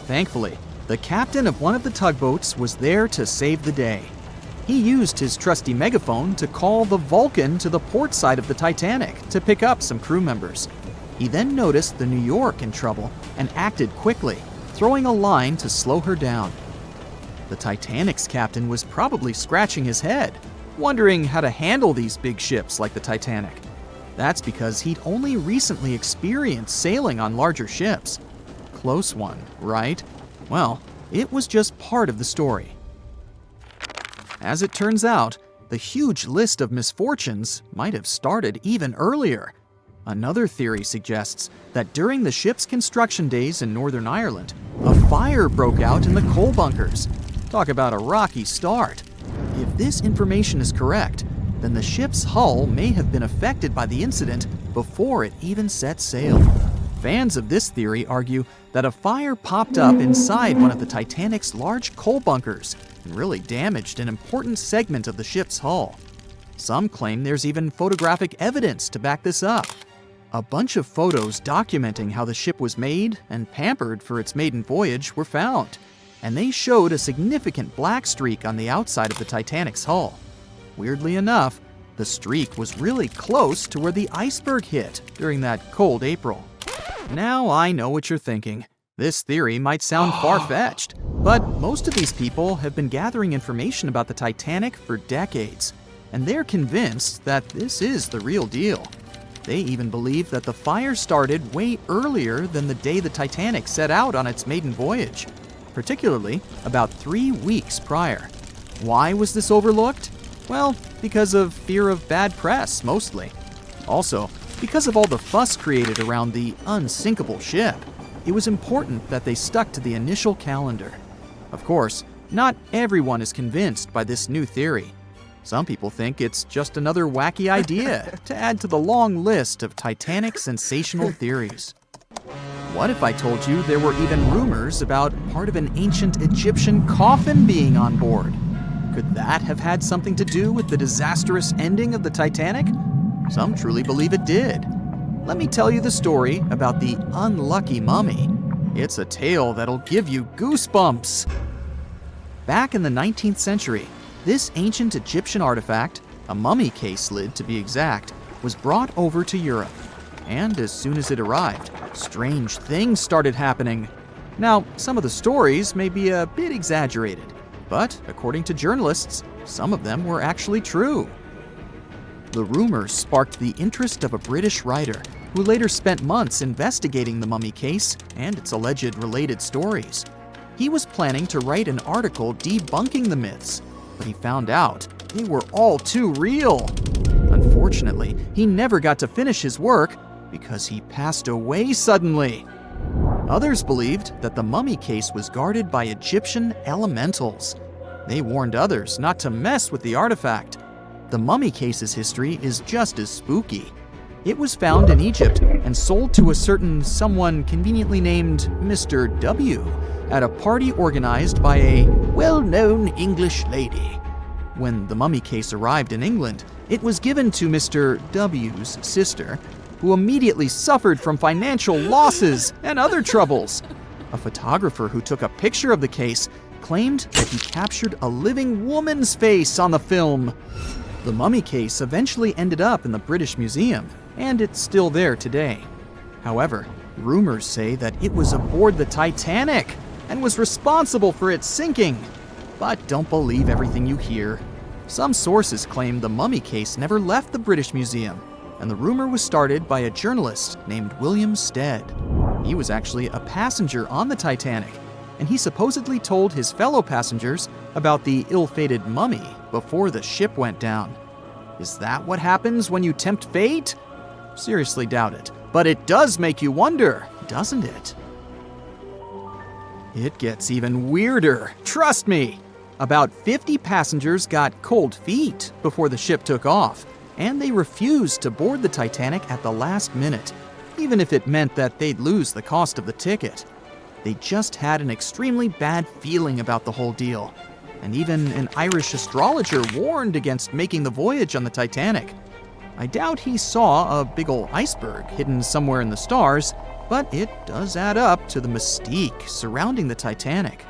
Thankfully, the captain of one of the tugboats was there to save the day. He used his trusty megaphone to call the Vulcan to the port side of the Titanic to pick up some crew members. He then noticed the New York in trouble and acted quickly, throwing a line to slow her down. The Titanic's captain was probably scratching his head, wondering how to handle these big ships like the Titanic. That's because he'd only recently experienced sailing on larger ships. Close one, right? Well, it was just part of the story. As it turns out, the huge list of misfortunes might have started even earlier. Another theory suggests that during the ship's construction days in Northern Ireland, a fire broke out in the coal bunkers. Talk about a rocky start. If this information is correct, then the ship's hull may have been affected by the incident before it even set sail. Fans of this theory argue that a fire popped up inside one of the Titanic's large coal bunkers and really damaged an important segment of the ship's hull. Some claim there's even photographic evidence to back this up. A bunch of photos documenting how the ship was made and pampered for its maiden voyage were found, and they showed a significant black streak on the outside of the Titanic's hull. Weirdly enough, the streak was really close to where the iceberg hit during that cold April. Now I know what you're thinking. This theory might sound far-fetched, but most of these people have been gathering information about the Titanic for decades, and they're convinced that this is the real deal. They even believe that the fire started way earlier than the day the Titanic set out on its maiden voyage, particularly about 3 weeks prior. Why was this overlooked? Well, because of fear of bad press, mostly. Also, Because of all the fuss created around the unsinkable ship, it was important that they stuck to the initial calendar. Of course, not everyone is convinced by this new theory. Some people think it's just another wacky idea to add to the long list of Titanic sensational theories. What if I told you there were even rumors about part of an ancient Egyptian coffin being on board? Could that have had something to do with the disastrous ending of the Titanic? Some truly believe it did. Let me tell you the story about the unlucky mummy. It's a tale that'll give you goosebumps. Back in the 19th century, this ancient Egyptian artifact, a mummy case lid to be exact, was brought over to Europe. And as soon as it arrived, strange things started happening. Now, some of the stories may be a bit exaggerated, but according to journalists, some of them were actually true. The rumors sparked the interest of a British writer who later spent months investigating the mummy case and its alleged related stories. He was planning to write an article debunking the myths, but he found out they were all too real. Unfortunately, he never got to finish his work because he passed away suddenly. Others believed that the mummy case was guarded by Egyptian elementals. They warned others not to mess with the artifact. The mummy case's history is just as spooky. It was found in Egypt and sold to a certain someone conveniently named Mr. W at a party organized by a well-known English lady. When the mummy case arrived in England, it was given to Mr. W's sister, who immediately suffered from financial losses and other troubles. A photographer who took a picture of the case claimed that he captured a living woman's face on the film. The mummy case eventually ended up in the British Museum, and it's still there today. However, rumors say that it was aboard the Titanic and was responsible for its sinking. But don't believe everything you hear. Some sources claim the mummy case never left the British Museum, and the rumor was started by a journalist named William Stead. He was actually a passenger on the Titanic, and he supposedly told his fellow passengers about the ill-fated mummy before the ship went down. Is that what happens when you tempt fate? Seriously doubt it, but it does make you wonder, doesn't it? It gets even weirder, trust me! About 50 passengers got cold feet before the ship took off, and they refused to board the Titanic at the last minute, even if it meant that they'd lose the cost of the ticket. They just had an extremely bad feeling about the whole deal, and even an Irish astrologer warned against making the voyage on the Titanic. I doubt he saw a big ol' iceberg hidden somewhere in the stars, but it does add up to the mystique surrounding the Titanic.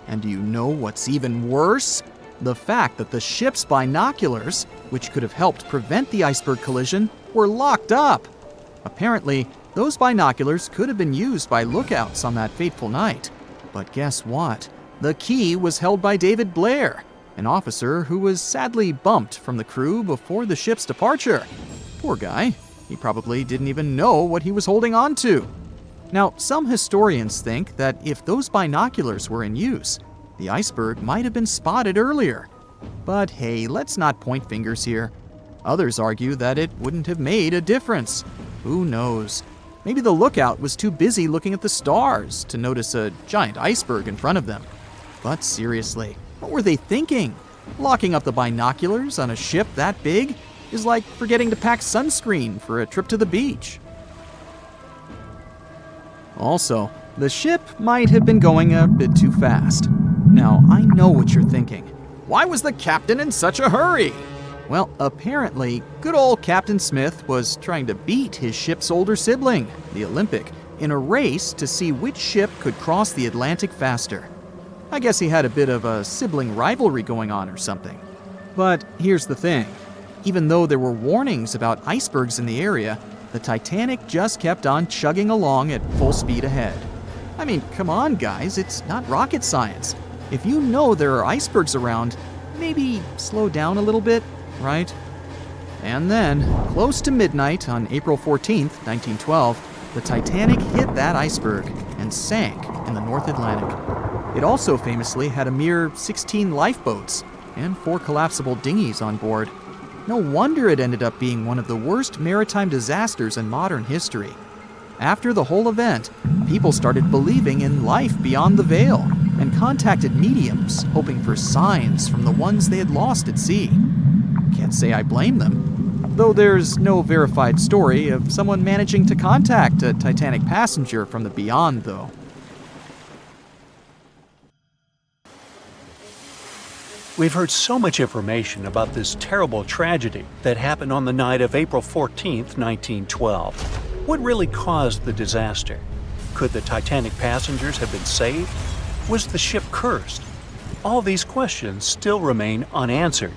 And do you know what's even worse? The fact that the ship's binoculars, which could have helped prevent the iceberg collision, were locked up. Apparently, those binoculars could have been used by lookouts on that fateful night. But guess what? The key was held by David Blair, an officer who was sadly bumped from the crew before the ship's departure. Poor guy. He probably didn't even know what he was holding on to. Now, some historians think that if those binoculars were in use, the iceberg might have been spotted earlier. But hey, let's not point fingers here. Others argue that it wouldn't have made a difference. Who knows? Maybe the lookout was too busy looking at the stars to notice a giant iceberg in front of them. But seriously, what were they thinking? Locking up the binoculars on a ship that big is like forgetting to pack sunscreen for a trip to the beach. Also, the ship might have been going a bit too fast. Now, I know what you're thinking. Why was the captain in such a hurry? Well, apparently, good old Captain Smith was trying to beat his ship's older sibling, the Olympic, in a race to see which ship could cross the Atlantic faster. I guess he had a bit of a sibling rivalry going on or something. But here's the thing. Even though there were warnings about icebergs in the area, the Titanic just kept on chugging along at full speed ahead. I mean, come on, guys, it's not rocket science. If you know there are icebergs around, maybe slow down a little bit, right? And then, close to midnight on April 14th, 1912, the Titanic hit that iceberg and sank in the North Atlantic. It also famously had a mere 16 lifeboats and 4 collapsible dinghies on board. No wonder it ended up being one of the worst maritime disasters in modern history. After the whole event, people started believing in life beyond the veil and contacted mediums, hoping for signs from the ones they had lost at sea. Can't say I blame them, though there's no verified story of someone managing to contact a Titanic passenger from the beyond, though. We've heard so much information about this terrible tragedy that happened on the night of April 14, 1912. What really caused the disaster? Could the Titanic passengers have been saved? Was the ship cursed? All these questions still remain unanswered.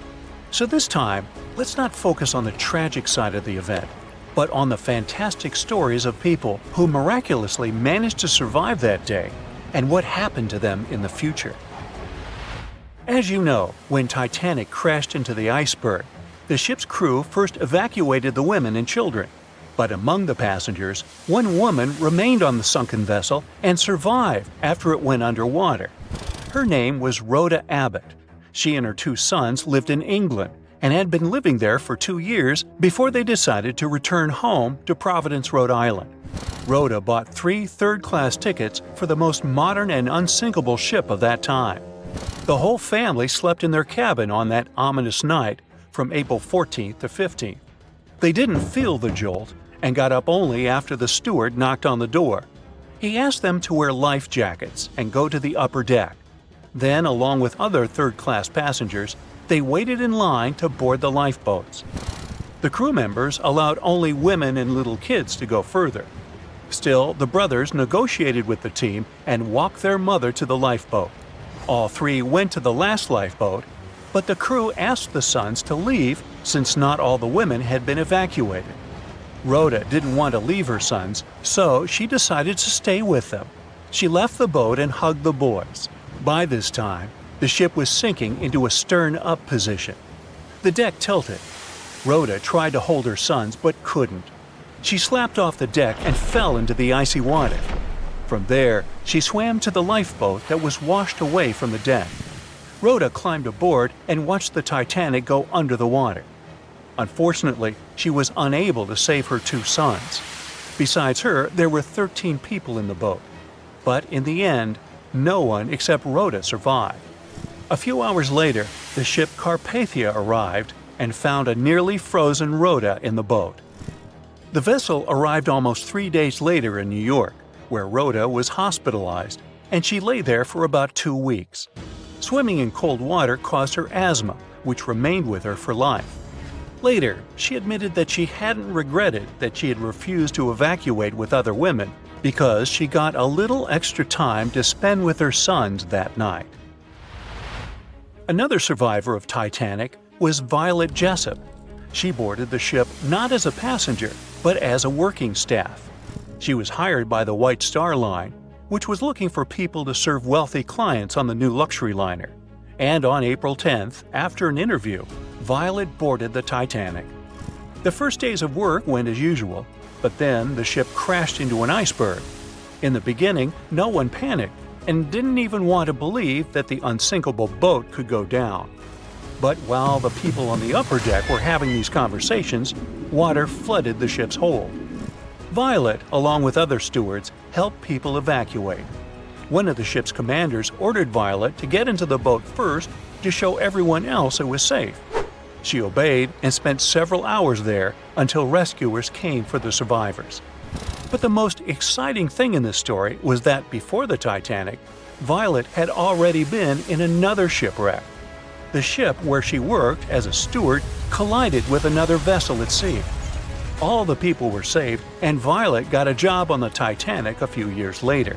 So this time, let's not focus on the tragic side of the event, but on the fantastic stories of people who miraculously managed to survive that day and what happened to them in the future. As you know, when Titanic crashed into the iceberg, the ship's crew first evacuated the women and children. But among the passengers, one woman remained on the sunken vessel and survived after it went underwater. Her name was Rhoda Abbott. She and her 2 sons lived in England and had been living there for 2 years before they decided to return home to Providence, Rhode Island. Rhoda bought 3 third-class tickets for the most modern and unsinkable ship of that time. The whole family slept in their cabin on that ominous night from April 14th to 15th. They didn't feel the jolt and got up only after the steward knocked on the door. He asked them to wear life jackets and go to the upper deck. Then, along with other third-class passengers, they waited in line to board the lifeboats. The crew members allowed only women and little kids to go further. Still, the brothers negotiated with the team and walked their mother to the lifeboat. All 3 went to the last lifeboat, but the crew asked the sons to leave since not all the women had been evacuated. Rhoda didn't want to leave her sons, so she decided to stay with them. She left the boat and hugged the boys. By this time, the ship was sinking into a stern-up position. The deck tilted. Rhoda tried to hold her sons but couldn't. She slapped off the deck and fell into the icy water. From there, she swam to the lifeboat that was washed away from the deck. Rhoda climbed aboard and watched the Titanic go under the water. Unfortunately, she was unable to save her 2 sons. Besides her, there were 13 people in the boat. But in the end, no one except Rhoda survived. A few hours later, the ship Carpathia arrived and found a nearly frozen Rhoda in the boat. The vessel arrived almost 3 days later in New York, where Rhoda was hospitalized, and she lay there for about 2 weeks. Swimming in cold water caused her asthma, which remained with her for life. Later, she admitted that she hadn't regretted that she had refused to evacuate with other women because she got a little extra time to spend with her sons that night. Another survivor of Titanic was Violet Jessup. She boarded the ship not as a passenger, but as a working staff. She was hired by the White Star Line, which was looking for people to serve wealthy clients on the new luxury liner. And on April 10th, after an interview, Violet boarded the Titanic. The first days of work went as usual, but then the ship crashed into an iceberg. In the beginning, no one panicked and didn't even want to believe that the unsinkable boat could go down. But while the people on the upper deck were having these conversations, water flooded the ship's hold. Violet, along with other stewards, helped people evacuate. One of the ship's commanders ordered Violet to get into the boat first to show everyone else it was safe. She obeyed and spent several hours there until rescuers came for the survivors. But the most exciting thing in this story was that before the Titanic, Violet had already been in another shipwreck. The ship where she worked as a steward collided with another vessel at sea. All the people were saved, and Violet got a job on the Titanic a few years later.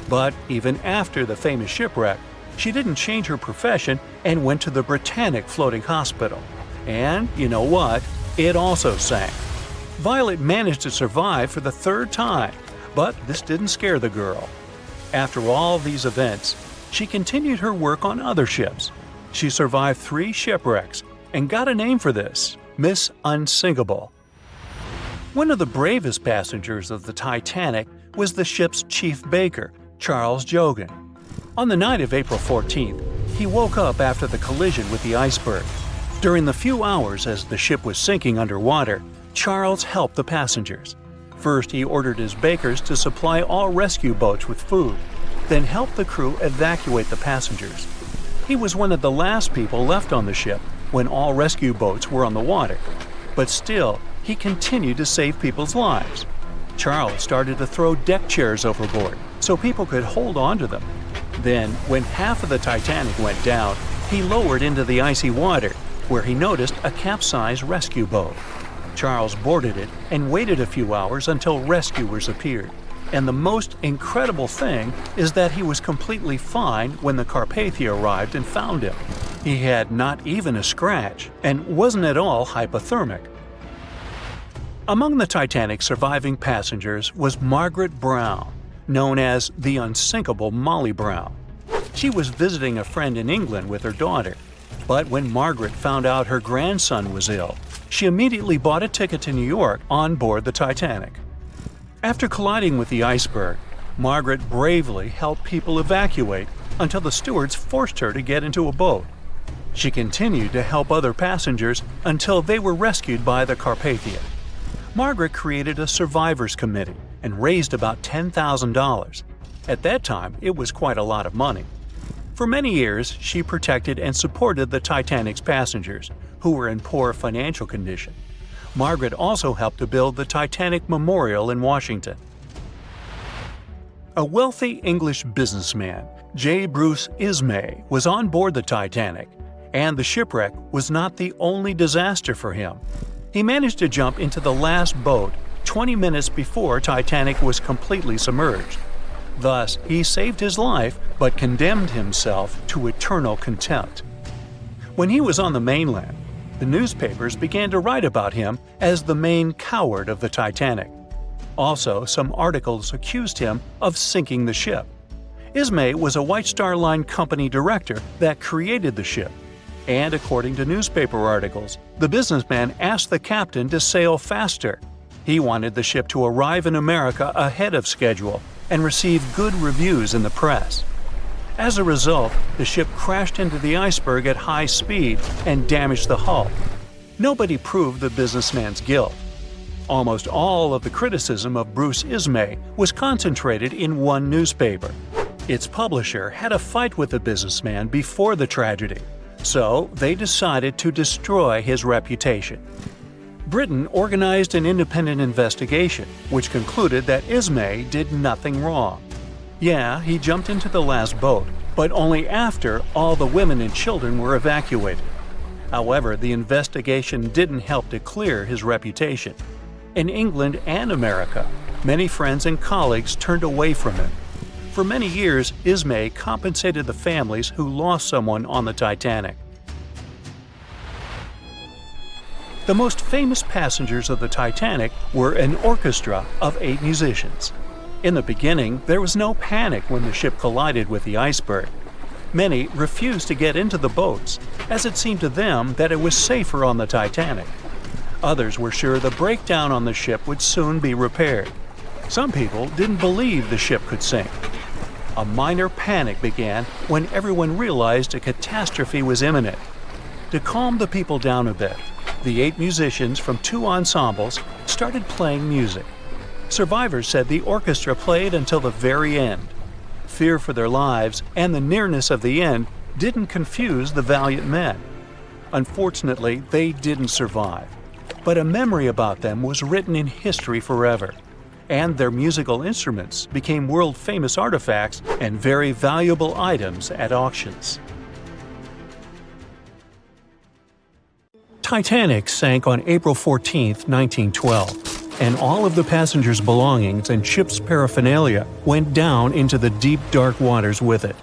But even after the famous shipwreck, she didn't change her profession and went to the Britannic Floating Hospital. And you know what? It also sank. Violet managed to survive for the 3rd time, but this didn't scare the girl. After all these events, she continued her work on other ships. She survived 3 shipwrecks and got a name for this, Miss Unsinkable. One of the bravest passengers of the Titanic was the ship's chief baker, Charles Jogan. On the night of April 14th, he woke up after the collision with the iceberg. During the few hours as the ship was sinking underwater, Charles helped the passengers. First, he ordered his bakers to supply all rescue boats with food, then helped the crew evacuate the passengers. He was one of the last people left on the ship when all rescue boats were on the water, but still, he continued to save people's lives. Charles started to throw deck chairs overboard so people could hold on to them. Then, when half of the Titanic went down, he lowered into the icy water, where he noticed a capsized rescue boat. Charles boarded it and waited a few hours until rescuers appeared. And the most incredible thing is that he was completely fine when the Carpathia arrived and found him. He had not even a scratch and wasn't at all hypothermic. Among the Titanic's surviving passengers was Margaret Brown, known as the unsinkable Molly Brown. She was visiting a friend in England with her daughter, but when Margaret found out her grandson was ill, she immediately bought a ticket to New York on board the Titanic. After colliding with the iceberg, Margaret bravely helped people evacuate until the stewards forced her to get into a boat. She continued to help other passengers until they were rescued by the Carpathia. Margaret created a survivors committee and raised about $10,000. At that time, it was quite a lot of money. For many years, she protected and supported the Titanic's passengers, who were in poor financial condition. Margaret also helped to build the Titanic Memorial in Washington. A wealthy English businessman, J. Bruce Ismay, was on board the Titanic, and the shipwreck was not the only disaster for him. He managed to jump into the last boat 20 minutes before Titanic was completely submerged. Thus, he saved his life but condemned himself to eternal contempt. When he was on the mainland, the newspapers began to write about him as the main coward of the Titanic. Also, some articles accused him of sinking the ship. Ismay was a White Star Line company director that created the ship, and according to newspaper articles, the businessman asked the captain to sail faster. He wanted the ship to arrive in America ahead of schedule and receive good reviews in the press. As a result, the ship crashed into the iceberg at high speed and damaged the hull. Nobody proved the businessman's guilt. Almost all of the criticism of Bruce Ismay was concentrated in one newspaper. Its publisher had a fight with the businessman before the tragedy, so they decided to destroy his reputation. Britain organized an independent investigation, which concluded that Ismay did nothing wrong. Yeah, he jumped into the last boat, but only after all the women and children were evacuated. However, the investigation didn't help to clear his reputation. In England and America, many friends and colleagues turned away from him. For many years, Ismay compensated the families who lost someone on the Titanic. The most famous passengers of the Titanic were an orchestra of 8 musicians. In the beginning, there was no panic when the ship collided with the iceberg. Many refused to get into the boats, as it seemed to them that it was safer on the Titanic. Others were sure the breakdown on the ship would soon be repaired. Some people didn't believe the ship could sink. A minor panic began when everyone realized a catastrophe was imminent. To calm the people down a bit, the 8 musicians from 2 ensembles started playing music. Survivors said the orchestra played until the very end. Fear for their lives and the nearness of the end didn't confuse the valiant men. Unfortunately, they didn't survive, but a memory about them was written in history forever, and their musical instruments became world-famous artifacts and very valuable items at auctions. Titanic sank on April 14, 1912, and all of the passengers' belongings and ship's paraphernalia went down into the deep, dark waters with it.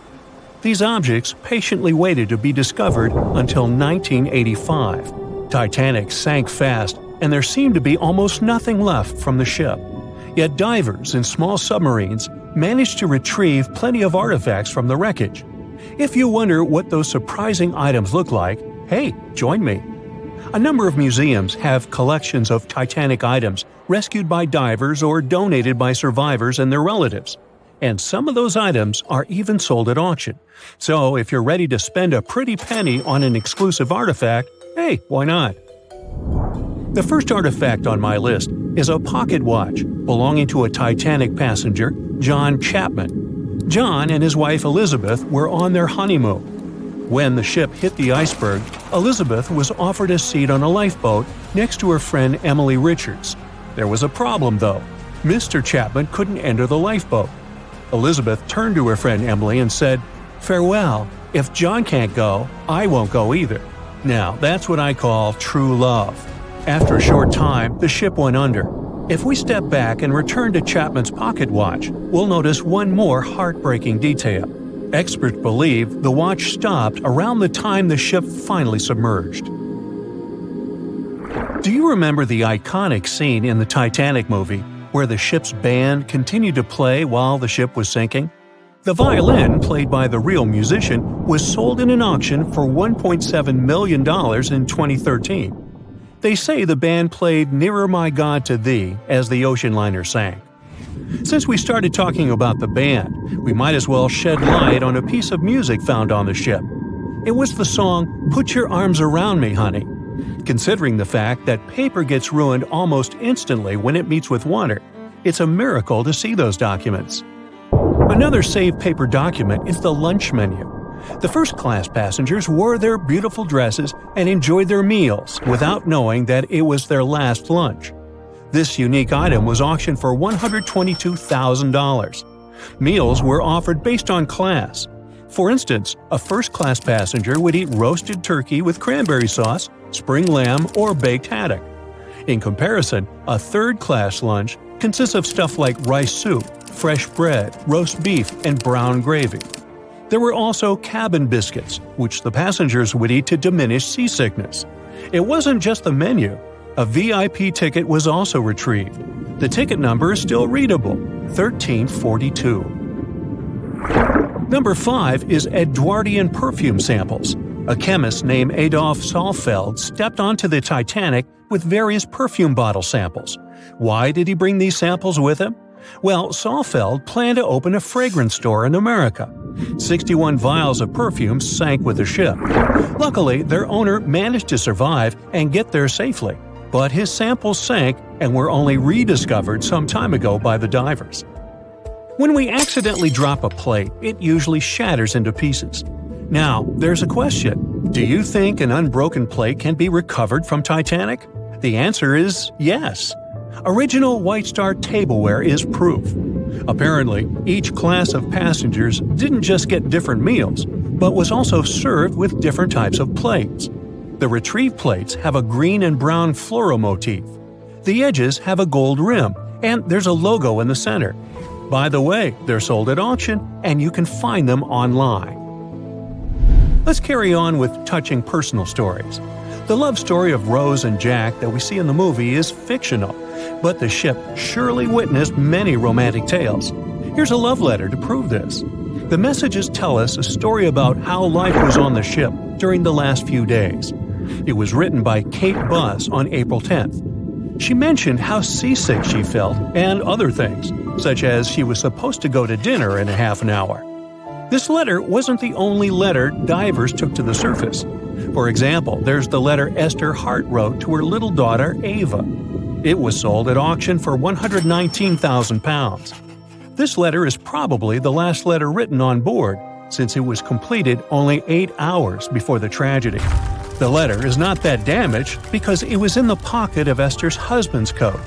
These objects patiently waited to be discovered until 1985. Titanic sank fast, and there seemed to be almost nothing left from the ship. Yet divers in small submarines managed to retrieve plenty of artifacts from the wreckage. If you wonder what those surprising items look like, hey, join me. A number of museums have collections of Titanic items rescued by divers or donated by survivors and their relatives. And some of those items are even sold at auction. So if you're ready to spend a pretty penny on an exclusive artifact, Hey, why not? The first artifact on my list is a pocket watch belonging to a Titanic passenger, John Chapman. John and his wife Elizabeth were on their honeymoon. When the ship hit the iceberg, Elizabeth was offered a seat on a lifeboat next to her friend Emily Richards. There was a problem, though. Mr. Chapman couldn't enter the lifeboat. Elizabeth turned to her friend Emily and said, "Farewell. If John can't go, I won't go either." Now, that's what I call true love. After a short time, the ship went under. If we step back and return to Chapman's pocket watch, we'll notice one more heartbreaking detail. Experts believe the watch stopped around the time the ship finally submerged. Do you remember the iconic scene in the Titanic movie where the ship's band continued to play while the ship was sinking? The violin, played by the real musician, was sold in an auction for $1.7 million in 2013. They say the band played "Nearer My God to Thee" as the ocean liner sank. Since we started talking about the band, we might as well shed light on a piece of music found on the ship. It was the song "Put Your Arms Around Me, Honey." Considering the fact that paper gets ruined almost instantly when it meets with water, it's a miracle to see those documents. Another saved paper document is the lunch menu. The first-class passengers wore their beautiful dresses and enjoyed their meals without knowing that it was their last lunch. This unique item was auctioned for $122,000. Meals were offered based on class. For instance, a first-class passenger would eat roasted turkey with cranberry sauce, spring lamb, or baked haddock. In comparison, a third-class lunch consists of stuff like rice soup, fresh bread, roast beef, and brown gravy. There were also cabin biscuits, which the passengers would eat to diminish seasickness. It wasn't just the menu. A VIP ticket was also retrieved. The ticket number is still readable, 1342. Number 5 is Edwardian perfume samples. A chemist named Adolf Saalfeld stepped onto the Titanic with various perfume bottle samples. Why did he bring these samples with him? Well, Saalfeld planned to open a fragrance store in America. 61 vials of perfume sank with the ship. Luckily, their owner managed to survive and get there safely, but his samples sank and were only rediscovered some time ago by the divers. When we accidentally drop a plate, it usually shatters into pieces. Now, there's a question. Do you think an unbroken plate can be recovered from Titanic? The answer is yes. Original White Star tableware is proof. Apparently, each class of passengers didn't just get different meals, but was also served with different types of plates. The retrieved plates have a green and brown floral motif. The edges have a gold rim, and there's a logo in the center. By the way, they're sold at auction, and you can find them online. Let's carry on with touching personal stories. The love story of Rose and Jack that we see in the movie is fictional, but the ship surely witnessed many romantic tales. Here's a love letter to prove this. The messages tell us a story about how life was on the ship during the last few days. It was written by Kate Buss on April 10th. She mentioned how seasick she felt and other things, such as she was supposed to go to dinner in a half an hour. This letter wasn't the only letter divers took to the surface. For example, there's the letter Esther Hart wrote to her little daughter, Ava. It was sold at auction for £119,000. This letter is probably the last letter written on board, since it was completed only 8 hours before the tragedy. The letter is not that damaged because it was in the pocket of Esther's husband's coat.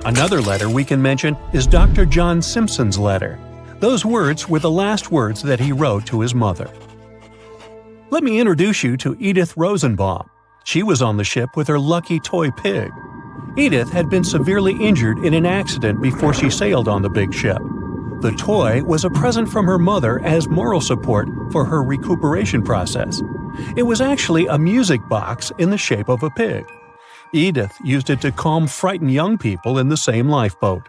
Another letter we can mention is Dr. John Simpson's letter. Those words were the last words that he wrote to his mother. Let me introduce you to Edith Rosenbaum. She was on the ship with her lucky toy pig. Edith had been severely injured in an accident before she sailed on the big ship. The toy was a present from her mother as moral support for her recuperation process. It was actually a music box in the shape of a pig. Edith used it to calm frightened young people in the same lifeboat.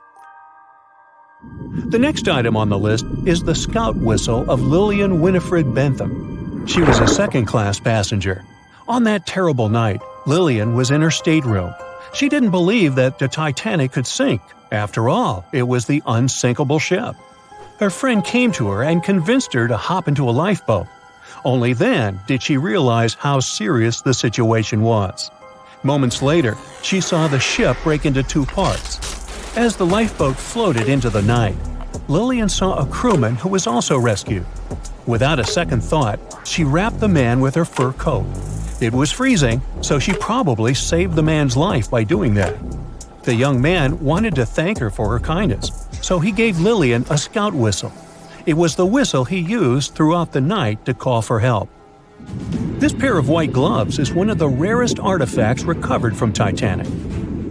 The next item on the list is the scout whistle of Lillian Winifred Bentham. She was a second-class passenger. On that terrible night, Lillian was in her stateroom. She didn't believe that the Titanic could sink. After all, it was the unsinkable ship. Her friend came to her and convinced her to hop into a lifeboat. Only then did she realize how serious the situation was. Moments later, she saw the ship break into two parts. As the lifeboat floated into the night, Lillian saw a crewman who was also rescued. Without a second thought, she wrapped the man with her fur coat. It was freezing, so she probably saved the man's life by doing that. The young man wanted to thank her for her kindness, so he gave Lillian a scout whistle. It was the whistle he used throughout the night to call for help. This pair of white gloves is one of the rarest artifacts recovered from Titanic.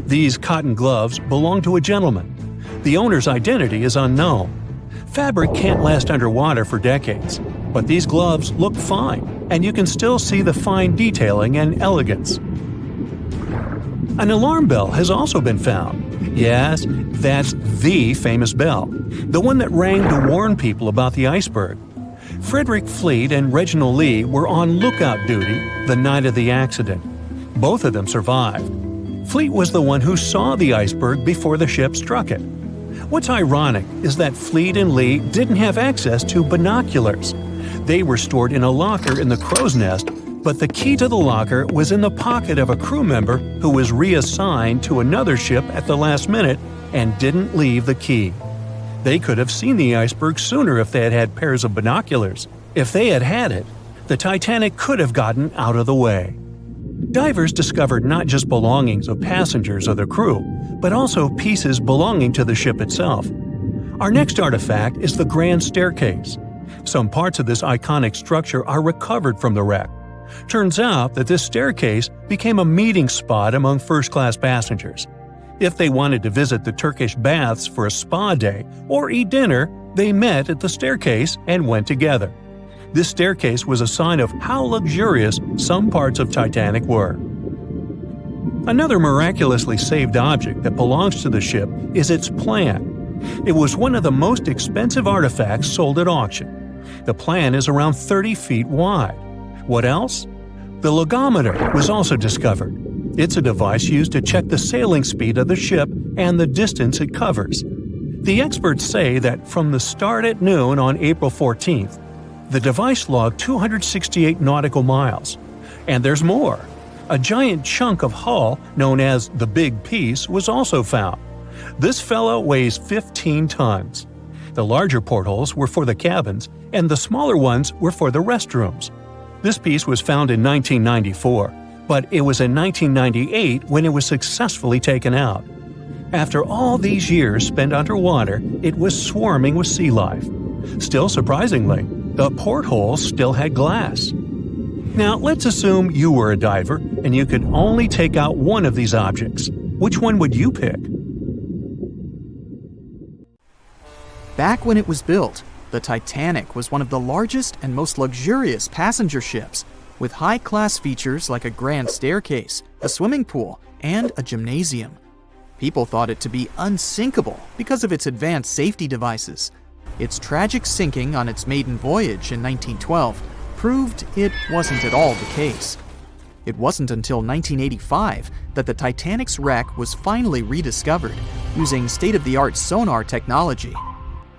These cotton gloves belong to a gentleman. The owner's identity is unknown. Fabric can't last underwater for decades, but these gloves look fine, and you can still see the fine detailing and elegance. An alarm bell has also been found. Yes, that's the famous bell, the one that rang to warn people about the iceberg. Frederick Fleet and Reginald Lee were on lookout duty the night of the accident. Both of them survived. Fleet was the one who saw the iceberg before the ship struck it. What's ironic is that Fleet and Lee didn't have access to binoculars. They were stored in a locker in the crow's nest, but the key to the locker was in the pocket of a crew member who was reassigned to another ship at the last minute and didn't leave the key. They could have seen the iceberg sooner if they had had pairs of binoculars. If they had had it, the Titanic could have gotten out of the way. Divers discovered not just belongings of passengers or the crew, but also pieces belonging to the ship itself. Our next artifact is the Grand Staircase. Some parts of this iconic structure are recovered from the wreck. Turns out that this staircase became a meeting spot among first-class passengers. If they wanted to visit the Turkish baths for a spa day or eat dinner, they met at the staircase and went together. This staircase was a sign of how luxurious some parts of Titanic were. Another miraculously saved object that belongs to the ship is its plan. It was one of the most expensive artifacts sold at auction. The plan is around 30 feet wide. What else? The logometer was also discovered. It's a device used to check the sailing speed of the ship and the distance it covers. The experts say that from the start at noon on April 14th, the device logged 268 nautical miles. And there's more. A giant chunk of hull, known as the Big Piece, was also found. This fellow weighs 15 tons. The larger portholes were for the cabins, and the smaller ones were for the restrooms. This piece was found in 1994, but it was in 1998 when it was successfully taken out. After all these years spent underwater, it was swarming with sea life. Still surprisingly, the portholes still had glass. Now, let's assume you were a diver and you could only take out one of these objects. Which one would you pick? Back when it was built, the Titanic was one of the largest and most luxurious passenger ships, with high-class features like a grand staircase, a swimming pool, and a gymnasium. People thought it to be unsinkable because of its advanced safety devices. Its tragic sinking on its maiden voyage in 1912 proved it wasn't at all the case. It wasn't until 1985 that the Titanic's wreck was finally rediscovered using state-of-the-art sonar technology.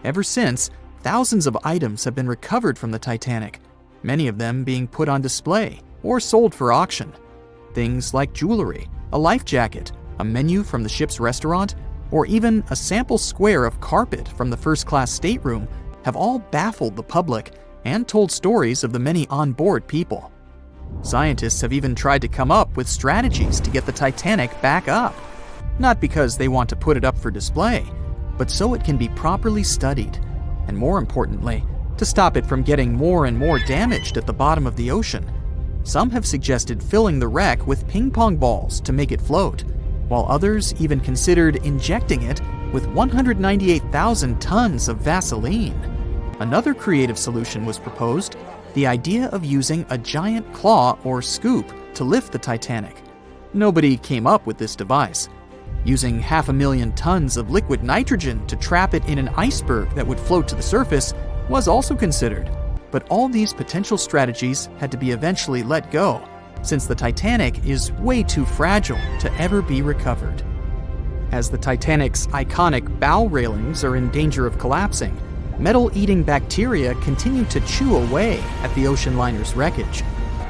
Ever since, thousands of items have been recovered from the Titanic, many of them being put on display or sold for auction. Things like jewelry, a life jacket, a menu from the ship's restaurant, or even a sample square of carpet from the first-class stateroom have all baffled the public and told stories of the many on-board people. Scientists have even tried to come up with strategies to get the Titanic back up. Not because they want to put it up for display, but so it can be properly studied, and more importantly, to stop it from getting more and more damaged at the bottom of the ocean. Some have suggested filling the wreck with ping-pong balls to make it float, while others even considered injecting it with 198,000 tons of Vaseline. Another creative solution was proposed, the idea of using a giant claw or scoop to lift the Titanic. Nobody came up with this device. Using 500,000 tons of liquid nitrogen to trap it in an iceberg that would float to the surface was also considered, but all these potential strategies had to be eventually let go, since the Titanic is way too fragile to ever be recovered. As the Titanic's iconic bow railings are in danger of collapsing, metal-eating bacteria continue to chew away at the ocean liner's wreckage.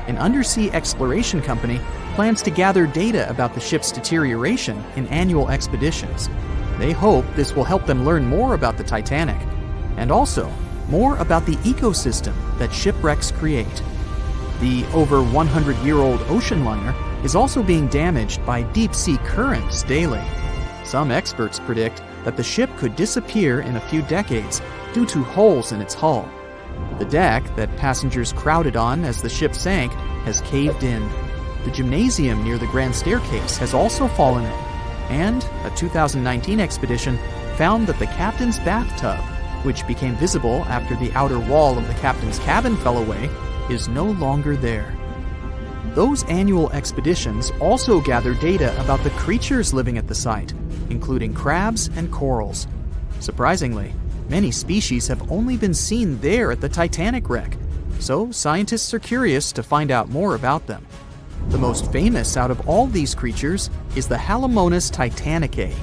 An undersea exploration company plans to gather data about the ship's deterioration in annual expeditions. They hope this will help them learn more about the Titanic, and also more about the ecosystem that shipwrecks create. The over 100-year-old ocean liner is also being damaged by deep-sea currents daily. Some experts predict that the ship could disappear in a few decades due to holes in its hull. The deck that passengers crowded on as the ship sank has caved in. The gymnasium near the grand staircase has also fallen in. And a 2019 expedition found that the captain's bathtub, which became visible after the outer wall of the captain's cabin fell away, is no longer there. Those annual expeditions also gather data about the creatures living at the site, including crabs and corals. Surprisingly, many species have only been seen there at the Titanic wreck, so scientists are curious to find out more about them. The most famous out of all these creatures is the Halomonas titanicae.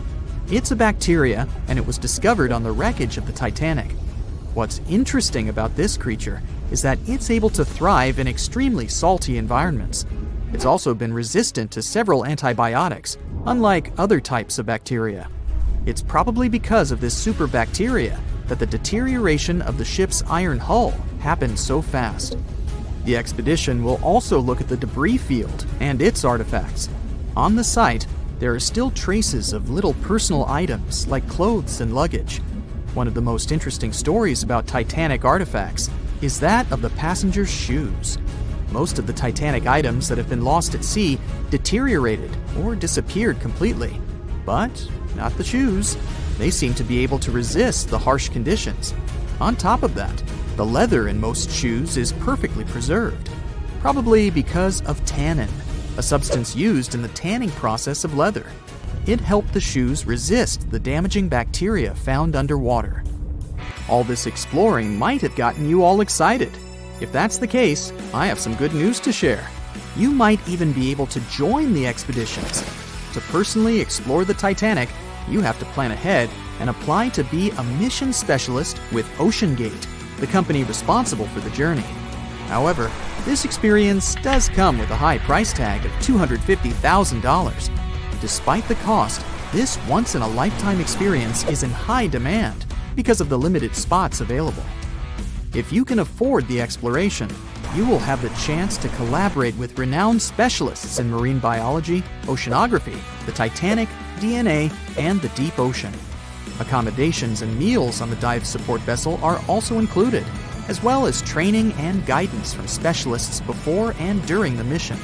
It's a bacteria, and it was discovered on the wreckage of the Titanic. What's interesting about this creature is that it's able to thrive in extremely salty environments. It's also been resistant to several antibiotics, unlike other types of bacteria. It's probably because of this superbacteria that the deterioration of the ship's iron hull happened so fast. The expedition will also look at the debris field and its artifacts. On the site, there are still traces of little personal items like clothes and luggage. One of the most interesting stories about Titanic artifacts is that of the passengers' shoes. Most of the Titanic items that have been lost at sea deteriorated or disappeared completely. But not the shoes. They seem to be able to resist the harsh conditions. On top of that, the leather in most shoes is perfectly preserved, probably because of tannin, a substance used in the tanning process of leather. It helped the shoes resist the damaging bacteria found underwater. All this exploring might have gotten you all excited. If that's the case, I have some good news to share. You might even be able to join the expeditions. To personally explore the Titanic, you have to plan ahead and apply to be a mission specialist with OceanGate, the company responsible for the journey. However, this experience does come with a high price tag of $250,000. Despite the cost, this once-in-a-lifetime experience is in high demand because of the limited spots available. If you can afford the exploration, you will have the chance to collaborate with renowned specialists in marine biology, oceanography, the Titanic, DNA, and the deep ocean. Accommodations and meals on the dive support vessel are also included, as well as training and guidance from specialists before and during the mission.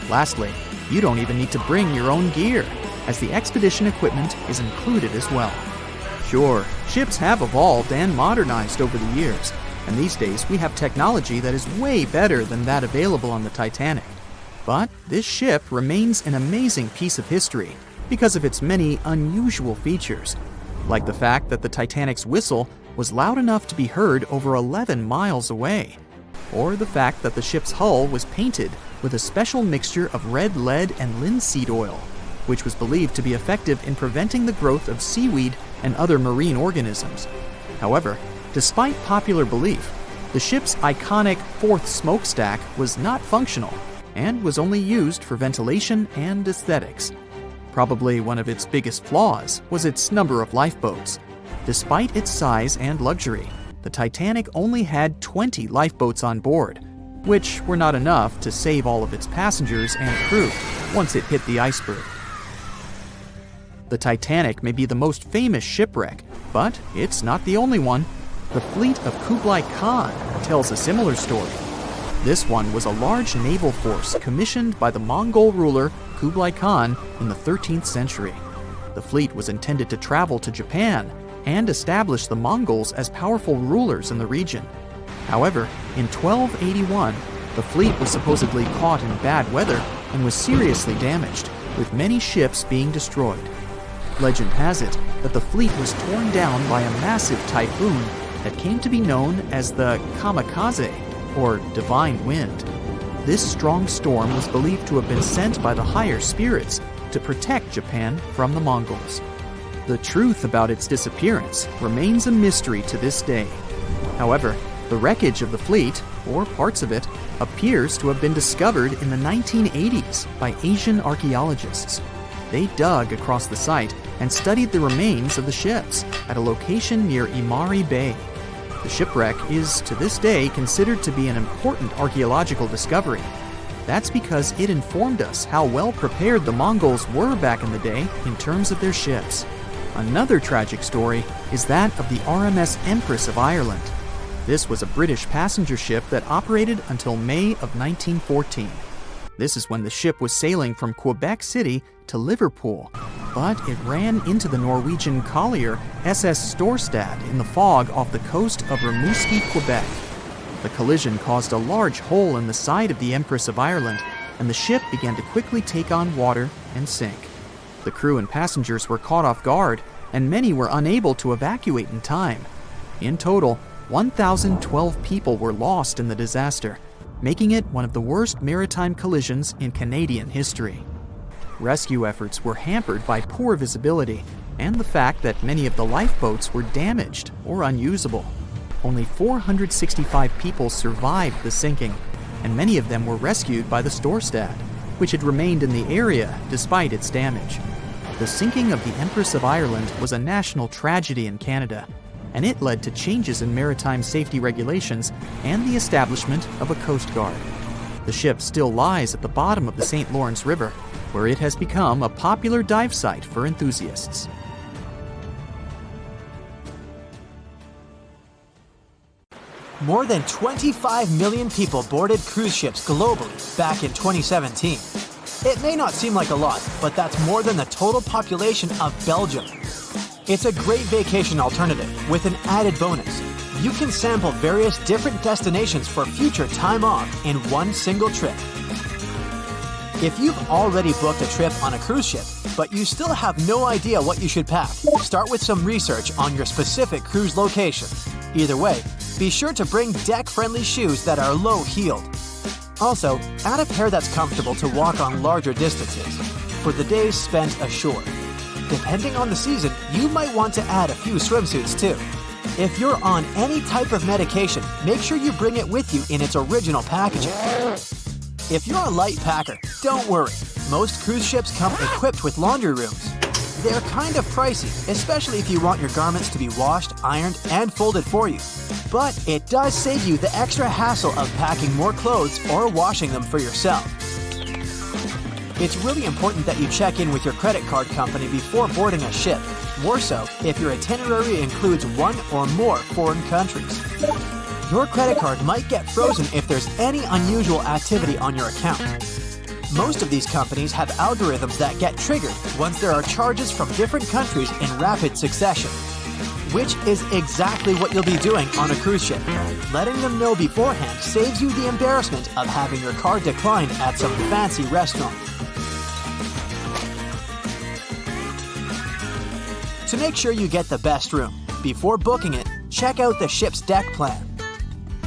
Lastly, you don't even need to bring your own gear, as the expedition equipment is included as well. Sure, ships have evolved and modernized over the years, and these days we have technology that is way better than that available on the Titanic. But this ship remains an amazing piece of history because of its many unusual features, like the fact that the Titanic's whistle was loud enough to be heard over 11 miles away, or the fact that the ship's hull was painted with a special mixture of red lead and linseed oil, which was believed to be effective in preventing the growth of seaweed and other marine organisms. However, despite popular belief, the ship's iconic fourth smokestack was not functional and was only used for ventilation and aesthetics. Probably one of its biggest flaws was its number of lifeboats. Despite its size and luxury, the Titanic only had 20 lifeboats on board, which were not enough to save all of its passengers and crew once it hit the iceberg. The Titanic may be the most famous shipwreck, but it's not the only one. The fleet of Kublai Khan tells a similar story. This one was a large naval force commissioned by the Mongol ruler Kublai Khan in the 13th century. The fleet was intended to travel to Japan and establish the Mongols as powerful rulers in the region. However, in 1281, the fleet was supposedly caught in bad weather and was seriously damaged, with many ships being destroyed. Legend has it that the fleet was torn down by a massive typhoon that came to be known as the kamikaze, or divine wind. This strong storm was believed to have been sent by the higher spirits to protect Japan from the Mongols. The truth about its disappearance remains a mystery to this day. However, the wreckage of the fleet, or parts of it, appears to have been discovered in the 1980s by Asian archaeologists. They dug across the site and studied the remains of the ships at a location near Imari Bay. The shipwreck is, to this day, considered to be an important archaeological discovery. That's because it informed us how well prepared the Mongols were back in the day in terms of their ships. Another tragic story is that of the RMS Empress of Ireland. This was a British passenger ship that operated until May of 1914. This is when the ship was sailing from Quebec City to Liverpool, but it ran into the Norwegian collier SS Storstad in the fog off the coast of Rimouski, Quebec. The collision caused a large hole in the side of the Empress of Ireland, and the ship began to quickly take on water and sink. The crew and passengers were caught off guard, and many were unable to evacuate in time. In total, 1,012 people were lost in the disaster, making it one of the worst maritime collisions in Canadian history. Rescue efforts were hampered by poor visibility and the fact that many of the lifeboats were damaged or unusable. Only 465 people survived the sinking, and many of them were rescued by the Storstad, which had remained in the area despite its damage. The sinking of the Empress of Ireland was a national tragedy in Canada, and it led to changes in maritime safety regulations and the establishment of a Coast Guard. The ship still lies at the bottom of the St. Lawrence River, where it has become a popular dive site for enthusiasts. More than 25 million people boarded cruise ships globally back in 2017. It may not seem like a lot, but that's more than the total population of Belgium. It's a great vacation alternative with an added bonus. You can sample various different destinations for future time off in one single trip. If you've already booked a trip on a cruise ship, but you still have no idea what you should pack, start with some research on your specific cruise location. Either way, be sure to bring deck-friendly shoes that are low-heeled. Also, add a pair that's comfortable to walk on larger distances for the days spent ashore. Depending on the season, you might want to add a few swimsuits too. If you're on any type of medication, make sure you bring it with you in its original packaging. If you're a light packer, don't worry. Most cruise ships come equipped with laundry rooms. They're kind of pricey, especially if you want your garments to be washed, ironed, and folded for you. But it does save you the extra hassle of packing more clothes or washing them for yourself. It's really important that you check in with your credit card company before boarding a ship, more so if your itinerary includes one or more foreign countries. Your credit card might get frozen if there's any unusual activity on your account. Most of these companies have algorithms that get triggered once there are charges from different countries in rapid succession, which is exactly what you'll be doing on a cruise ship. Letting them know beforehand saves you the embarrassment of having your card declined at some fancy restaurant. To make sure you get the best room, before booking it, check out the ship's deck plan.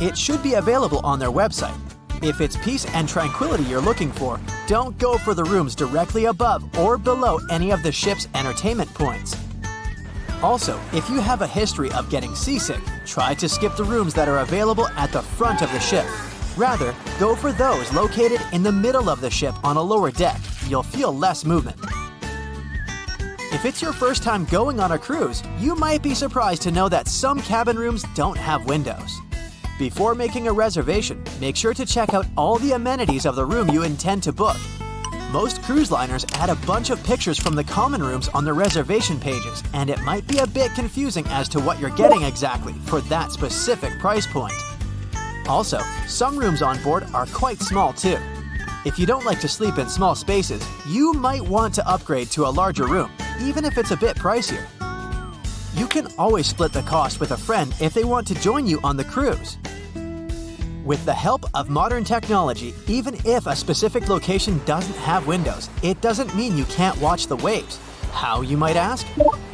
It should be available on their website. If it's peace and tranquility you're looking for, don't go for the rooms directly above or below any of the ship's entertainment points. Also, if you have a history of getting seasick, try to skip the rooms that are available at the front of the ship. Rather, go for those located in the middle of the ship on a lower deck. You'll feel less movement. If it's your first time going on a cruise, you might be surprised to know that some cabin rooms don't have windows. Before making a reservation, make sure to check out all the amenities of the room you intend to book. Most cruise liners add a bunch of pictures from the common rooms on their reservation pages, and it might be a bit confusing as to what you're getting exactly for that specific price point. Also, some rooms on board are quite small too. If you don't like to sleep in small spaces, you might want to upgrade to a larger room, even if it's a bit pricier. You can always split the cost with a friend if they want to join you on the cruise. With the help of modern technology, even if a specific location doesn't have windows, it doesn't mean you can't watch the waves. How, you might ask?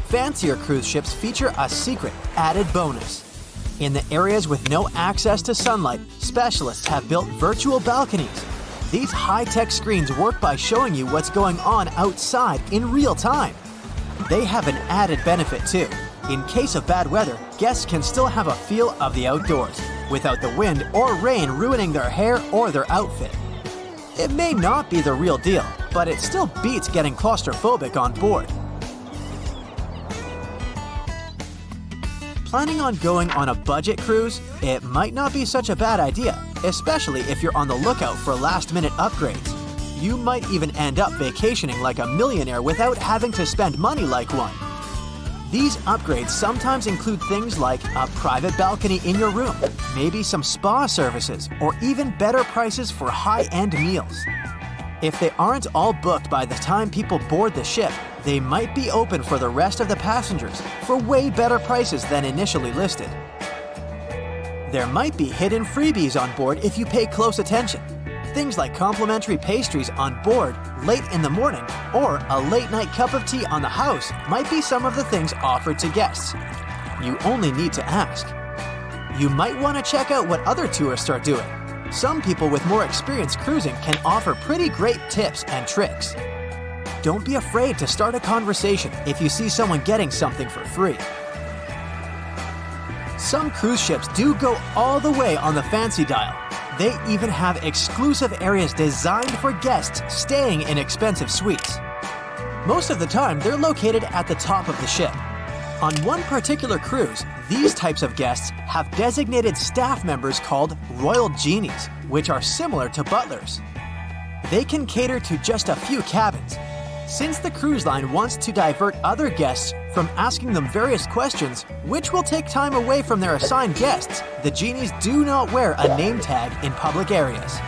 Fancier cruise ships feature a secret added bonus. In the areas with no access to sunlight, specialists have built virtual balconies. These high-tech screens work by showing you what's going on outside in real time. they have an added benefit too. In case of bad weather, guests can still have a feel of the outdoors, without the wind or rain ruining their hair or their outfit. It may not be the real deal, but it still beats getting claustrophobic on board. Planning on going on a budget cruise? It might not be such a bad idea, especially if you're on the lookout for last-minute upgrades. You might even end up vacationing like a millionaire without having to spend money like one. These upgrades sometimes include things like a private balcony in your room, maybe some spa services, or even better prices for high-end meals. If they aren't all booked by the time people board the ship, they might be open for the rest of the passengers for way better prices than initially listed. There might be hidden freebies on board if you pay close attention. Things like complimentary pastries on board late in the morning or a late-night cup of tea on the house might be some of the things offered to guests. You only need to ask. You might want to check out what other tourists are doing. Some people with more experience cruising can offer pretty great tips and tricks. Don't be afraid to start a conversation if you see someone getting something for free. Some cruise ships do go all the way on the fancy dial. They even have exclusive areas designed for guests staying in expensive suites. Most of the time, they're located at the top of the ship. On one particular cruise, these types of guests have designated staff members called Royal Genies, which are similar to butlers. They can cater to just a few cabins. Since the cruise line wants to divert other guests from asking them various questions, which will take time away from their assigned guests, the genies do not wear a name tag in public areas.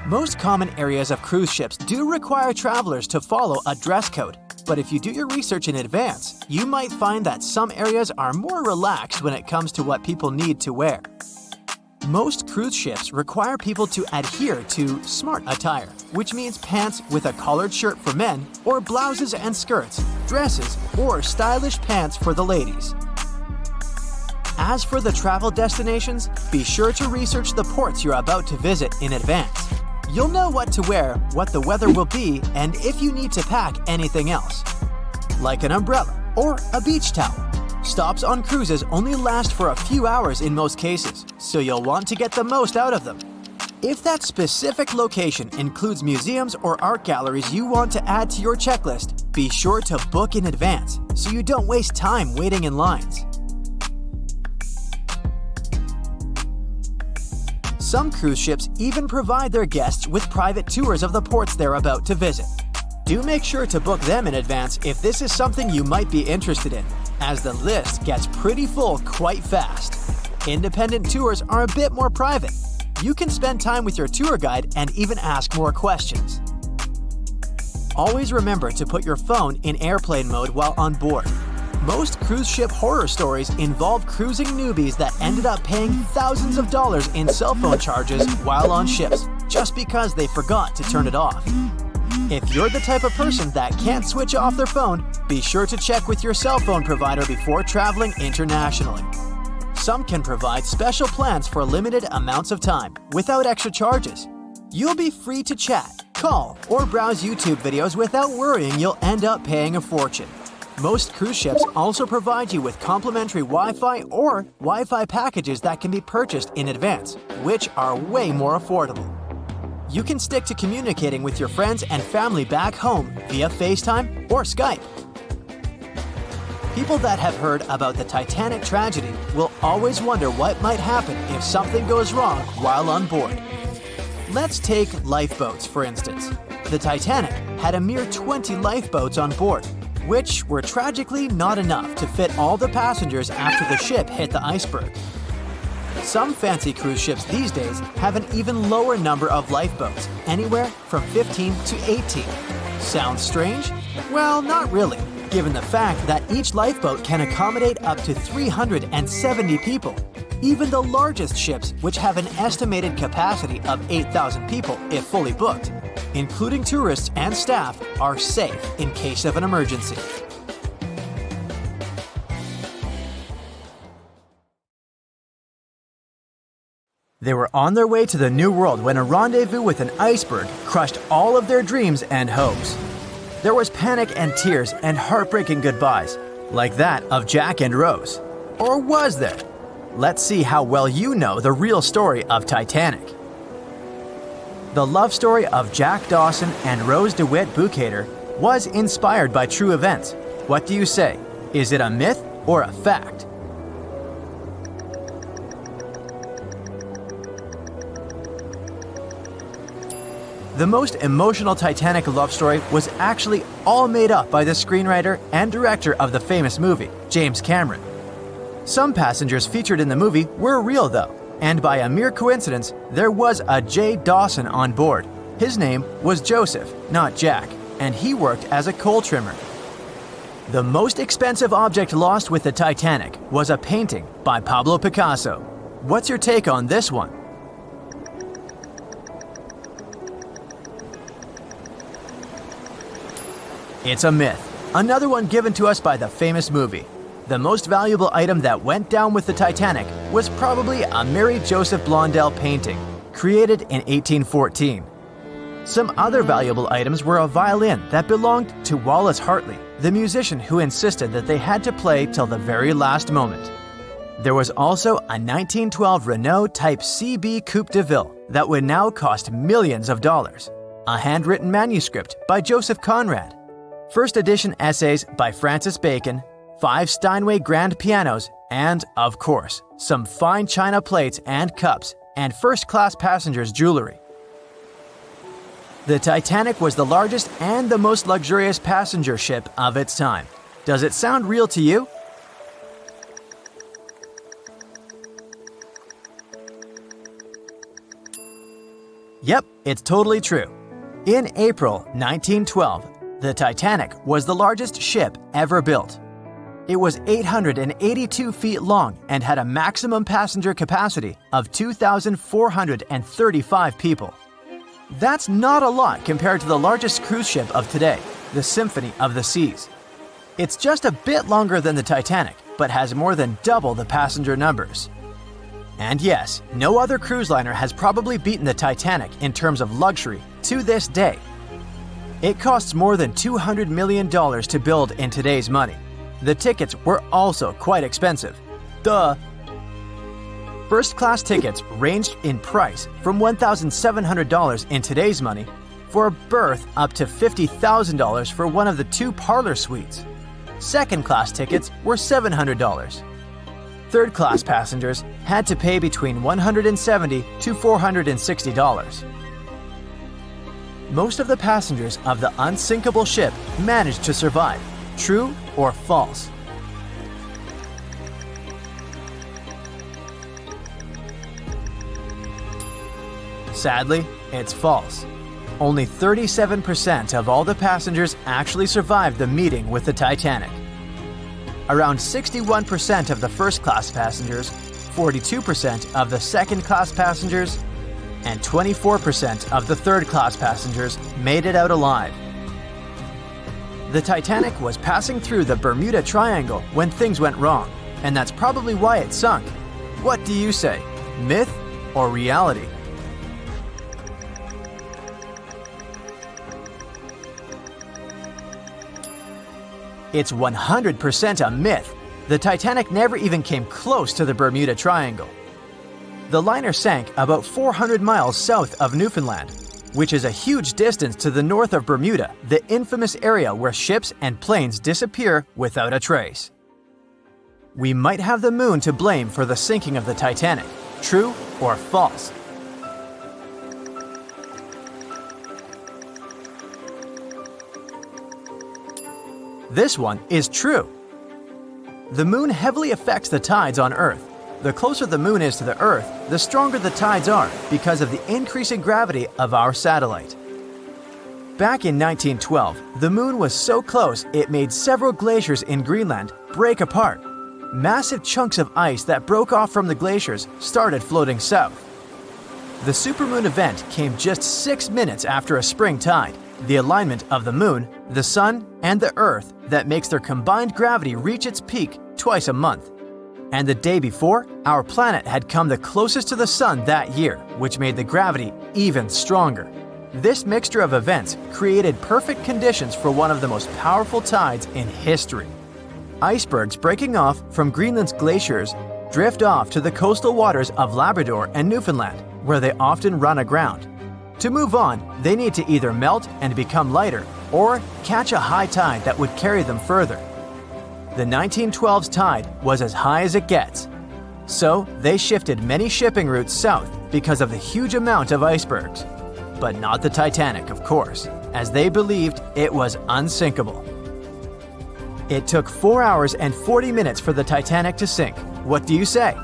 Most common areas of cruise ships do require travelers to follow a dress code, but if you do your research in advance, you might find that some areas are more relaxed when it comes to what people need to wear. Most cruise ships require people to adhere to smart attire, which means pants with a collared shirt for men, or blouses and skirts, dresses, or stylish pants for the ladies. As for the travel destinations, be sure to research the ports you're about to visit in advance. You'll know what to wear, what the weather will be, and if you need to pack anything else, like an umbrella or a beach towel. Stops on cruises only last for a few hours in most cases, so you'll want to get the most out of them. If that specific location includes museums or art galleries you want to add to your checklist, be sure to book in advance so you don't waste time waiting in lines. Some cruise ships even provide their guests with private tours of the ports they're about to visit. Do make sure to book them in advance if this is something you might be interested in, as the list gets pretty full quite fast. Independent tours are a bit more private. You can spend time with your tour guide and even ask more questions. Always remember to put your phone in airplane mode while on board. Most cruise ship horror stories involve cruising newbies that ended up paying thousands of dollars in cell phone charges while on ships, just because they forgot to turn it off. If you're the type of person that can't switch off their phone, be sure to check with your cell phone provider before traveling internationally. Some can provide special plans for limited amounts of time, without extra charges. You'll be free to chat, call, or browse YouTube videos without worrying you'll end up paying a fortune. Most cruise ships also provide you with complimentary Wi-Fi or Wi-Fi packages that can be purchased in advance, which are way more affordable. You can stick to communicating with your friends and family back home via FaceTime or Skype. People that have heard about the Titanic tragedy will always wonder what might happen if something goes wrong while on board. Let's take lifeboats, for instance. The Titanic had a mere 20 lifeboats on board, which were tragically not enough to fit all the passengers after the ship hit the iceberg. Some fancy cruise ships these days have an even lower number of lifeboats, anywhere from 15 to 18. Sounds strange? Well, not really, given the fact that each lifeboat can accommodate up to 370 people. Even the largest ships, which have an estimated capacity of 8,000 people if fully booked, including tourists and staff, are safe in case of an emergency. They were on their way to the New World when a rendezvous with an iceberg crushed all of their dreams and hopes. There was panic and tears and heartbreaking goodbyes, like that of Jack and Rose. Or was there? Let's see how well you know the real story of Titanic. The love story of Jack Dawson and Rose DeWitt Bukater was inspired by true events. What do you say? Is it a myth or a fact? The most emotional Titanic love story was actually all made up by the screenwriter and director of the famous movie, James Cameron. Some passengers featured in the movie were real though, and by a mere coincidence, there was a J. Dawson on board. His name was Joseph, not Jack, and he worked as a coal trimmer. The most expensive object lost with the Titanic was a painting by Pablo Picasso. What's your take on this one? It's a myth. Another one given to us by the famous movie. The most valuable item that went down with the Titanic was probably a Mary Joseph Blondell painting, created in 1814. Some other valuable items were a violin that belonged to Wallace Hartley, the musician who insisted that they had to play till the very last moment. There was also a 1912 Renault Type CB Coupe de Ville that would now cost millions of dollars, a handwritten manuscript by Joseph Conrad, first edition essays by Francis Bacon, 5 Steinway grand pianos, and, of course, some fine china plates and cups and first-class passengers' jewelry. The Titanic was the largest and the most luxurious passenger ship of its time. Does it sound real to you? Yep, it's totally true. In April 1912, the Titanic was the largest ship ever built. It was 882 feet long and had a maximum passenger capacity of 2,435 people. That's not a lot compared to the largest cruise ship of today, the Symphony of the Seas. It's just a bit longer than the Titanic, but has more than double the passenger numbers. And yes, no other cruise liner has probably beaten the Titanic in terms of luxury to this day. It costs more than $200 million to build in today's money. The tickets were also quite expensive. Duh! First-class tickets ranged in price from $1,700 in today's money for a berth up to $50,000 for one of the 2 parlor suites. Second-class tickets were $700. Third-class passengers had to pay between $170 to $460. Most of the passengers of the unsinkable ship managed to survive. True or false? Sadly, it's false. Only 37% of all the passengers actually survived the meeting with the Titanic. Around 61% of the first-class passengers, 42% of the second-class passengers, and 24% of the third-class passengers made it out alive. The Titanic was passing through the Bermuda Triangle when things went wrong, and that's probably why it sunk. What do you say, myth or reality? It's 100% a myth. The Titanic never even came close to the Bermuda Triangle. The liner sank about 400 miles south of Newfoundland, which is a huge distance to the north of Bermuda, the infamous area where ships and planes disappear without a trace. We might have the moon to blame for the sinking of the Titanic. True or false? This one is true. The moon heavily affects the tides on Earth. The closer the moon is to the Earth, the stronger the tides are because of the increasing gravity of our satellite. Back in 1912, the moon was so close it made several glaciers in Greenland break apart. Massive chunks of ice that broke off from the glaciers started floating south. The supermoon event came just 6 minutes after a spring tide, the alignment of the moon, the sun, and the Earth that makes their combined gravity reach its peak twice a month. And the day before, our planet had come the closest to the sun that year, which made the gravity even stronger. This mixture of events created perfect conditions for one of the most powerful tides in history. Icebergs breaking off from Greenland's glaciers drift off to the coastal waters of Labrador and Newfoundland, where they often run aground. To move on, they need to either melt and become lighter or catch a high tide that would carry them further. The 1912's tide was as high as it gets, so they shifted many shipping routes south because of the huge amount of icebergs. But not the Titanic, of course, as they believed it was unsinkable. It took 4 hours and 40 minutes for the Titanic to sink. What do you say?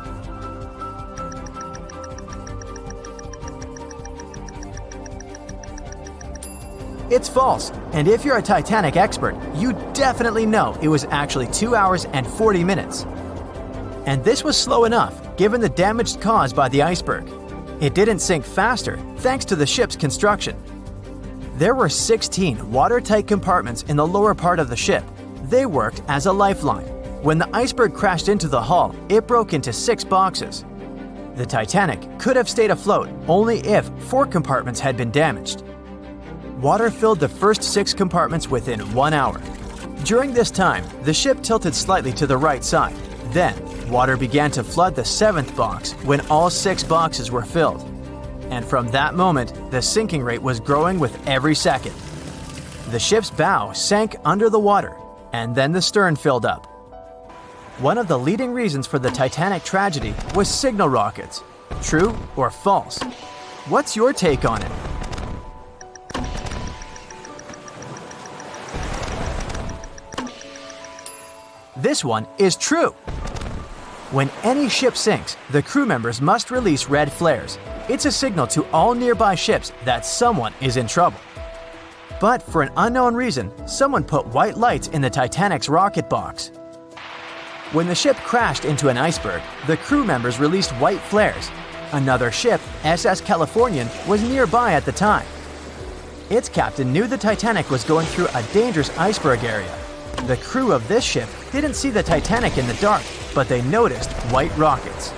It's false, and if you're a Titanic expert, you definitely know it was actually 2 hours and 40 minutes. And this was slow enough, given the damage caused by the iceberg. It didn't sink faster, thanks to the ship's construction. There were 16 watertight compartments in the lower part of the ship. They worked as a lifeline. When the iceberg crashed into the hull, it broke into 6 boxes. The Titanic could have stayed afloat only if 4 compartments had been damaged. Water filled the first 6 compartments within 1 hour. During this time, the ship tilted slightly to the right side. Then, water began to flood the 7th box when all 6 boxes were filled. And from that moment, the sinking rate was growing with every second. The ship's bow sank under the water, and then the stern filled up. One of the leading reasons for the Titanic tragedy was signal rockets. True or false? What's your take on it? This one is true. When any ship sinks, the crew members must release red flares. It's a signal to all nearby ships that someone is in trouble. But for an unknown reason, someone put white lights in the Titanic's rocket box. When the ship crashed into an iceberg, the crew members released white flares. Another ship, SS Californian, was nearby at the time. Its captain knew the Titanic was going through a dangerous iceberg area. The crew of this ship didn't see the Titanic in the dark, but they noticed white rockets.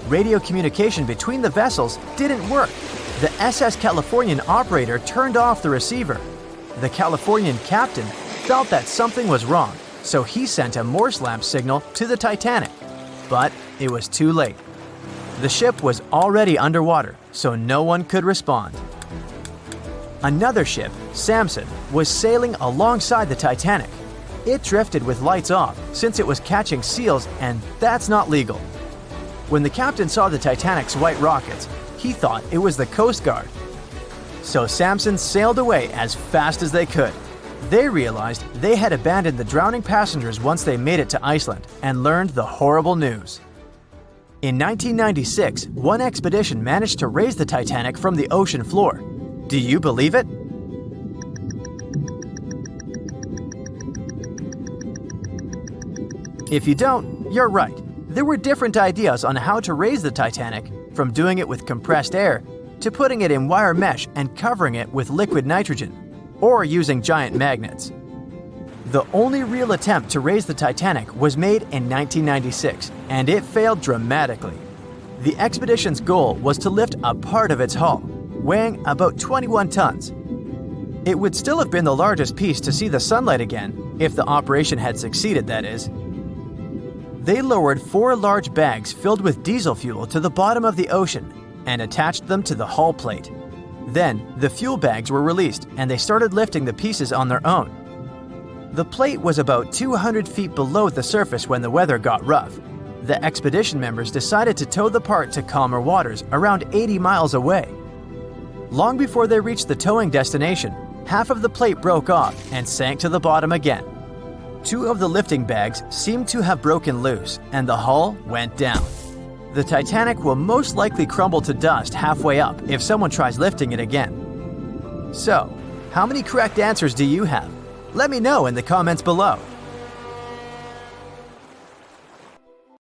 Radio communication between the vessels didn't work. The SS Californian operator turned off the receiver. The Californian captain felt that something was wrong, so he sent a Morse lamp signal to the Titanic. But it was too late. The ship was already underwater, so no one could respond. Another ship, Samson, was sailing alongside the Titanic. It drifted with lights off since it was catching seals, and that's not legal. When the captain saw the Titanic's white rockets, he thought it was the Coast Guard. So Samson sailed away as fast as they could. They realized they had abandoned the drowning passengers once they made it to Iceland and learned the horrible news. In 1996, one expedition managed to raise the Titanic from the ocean floor. Do you believe it? If you don't, you're right. There were different ideas on how to raise the Titanic, from doing it with compressed air to putting it in wire mesh and covering it with liquid nitrogen, or using giant magnets. The only real attempt to raise the Titanic was made in 1996, and it failed dramatically. The expedition's goal was to lift a part of its hull, weighing about 21 tons. It would still have been the largest piece to see the sunlight again, if the operation had succeeded, that is. They lowered 4 large bags filled with diesel fuel to the bottom of the ocean and attached them to the hull plate. Then, the fuel bags were released and they started lifting the pieces on their own. The plate was about 200 feet below the surface when the weather got rough. The expedition members decided to tow the part to calmer waters around 80 miles away. Long before they reached the towing destination, half of the plate broke off and sank to the bottom again. 2 of the lifting bags seemed to have broken loose, and the hull went down. The Titanic will most likely crumble to dust halfway up if someone tries lifting it again. So, how many correct answers do you have? Let me know in the comments below.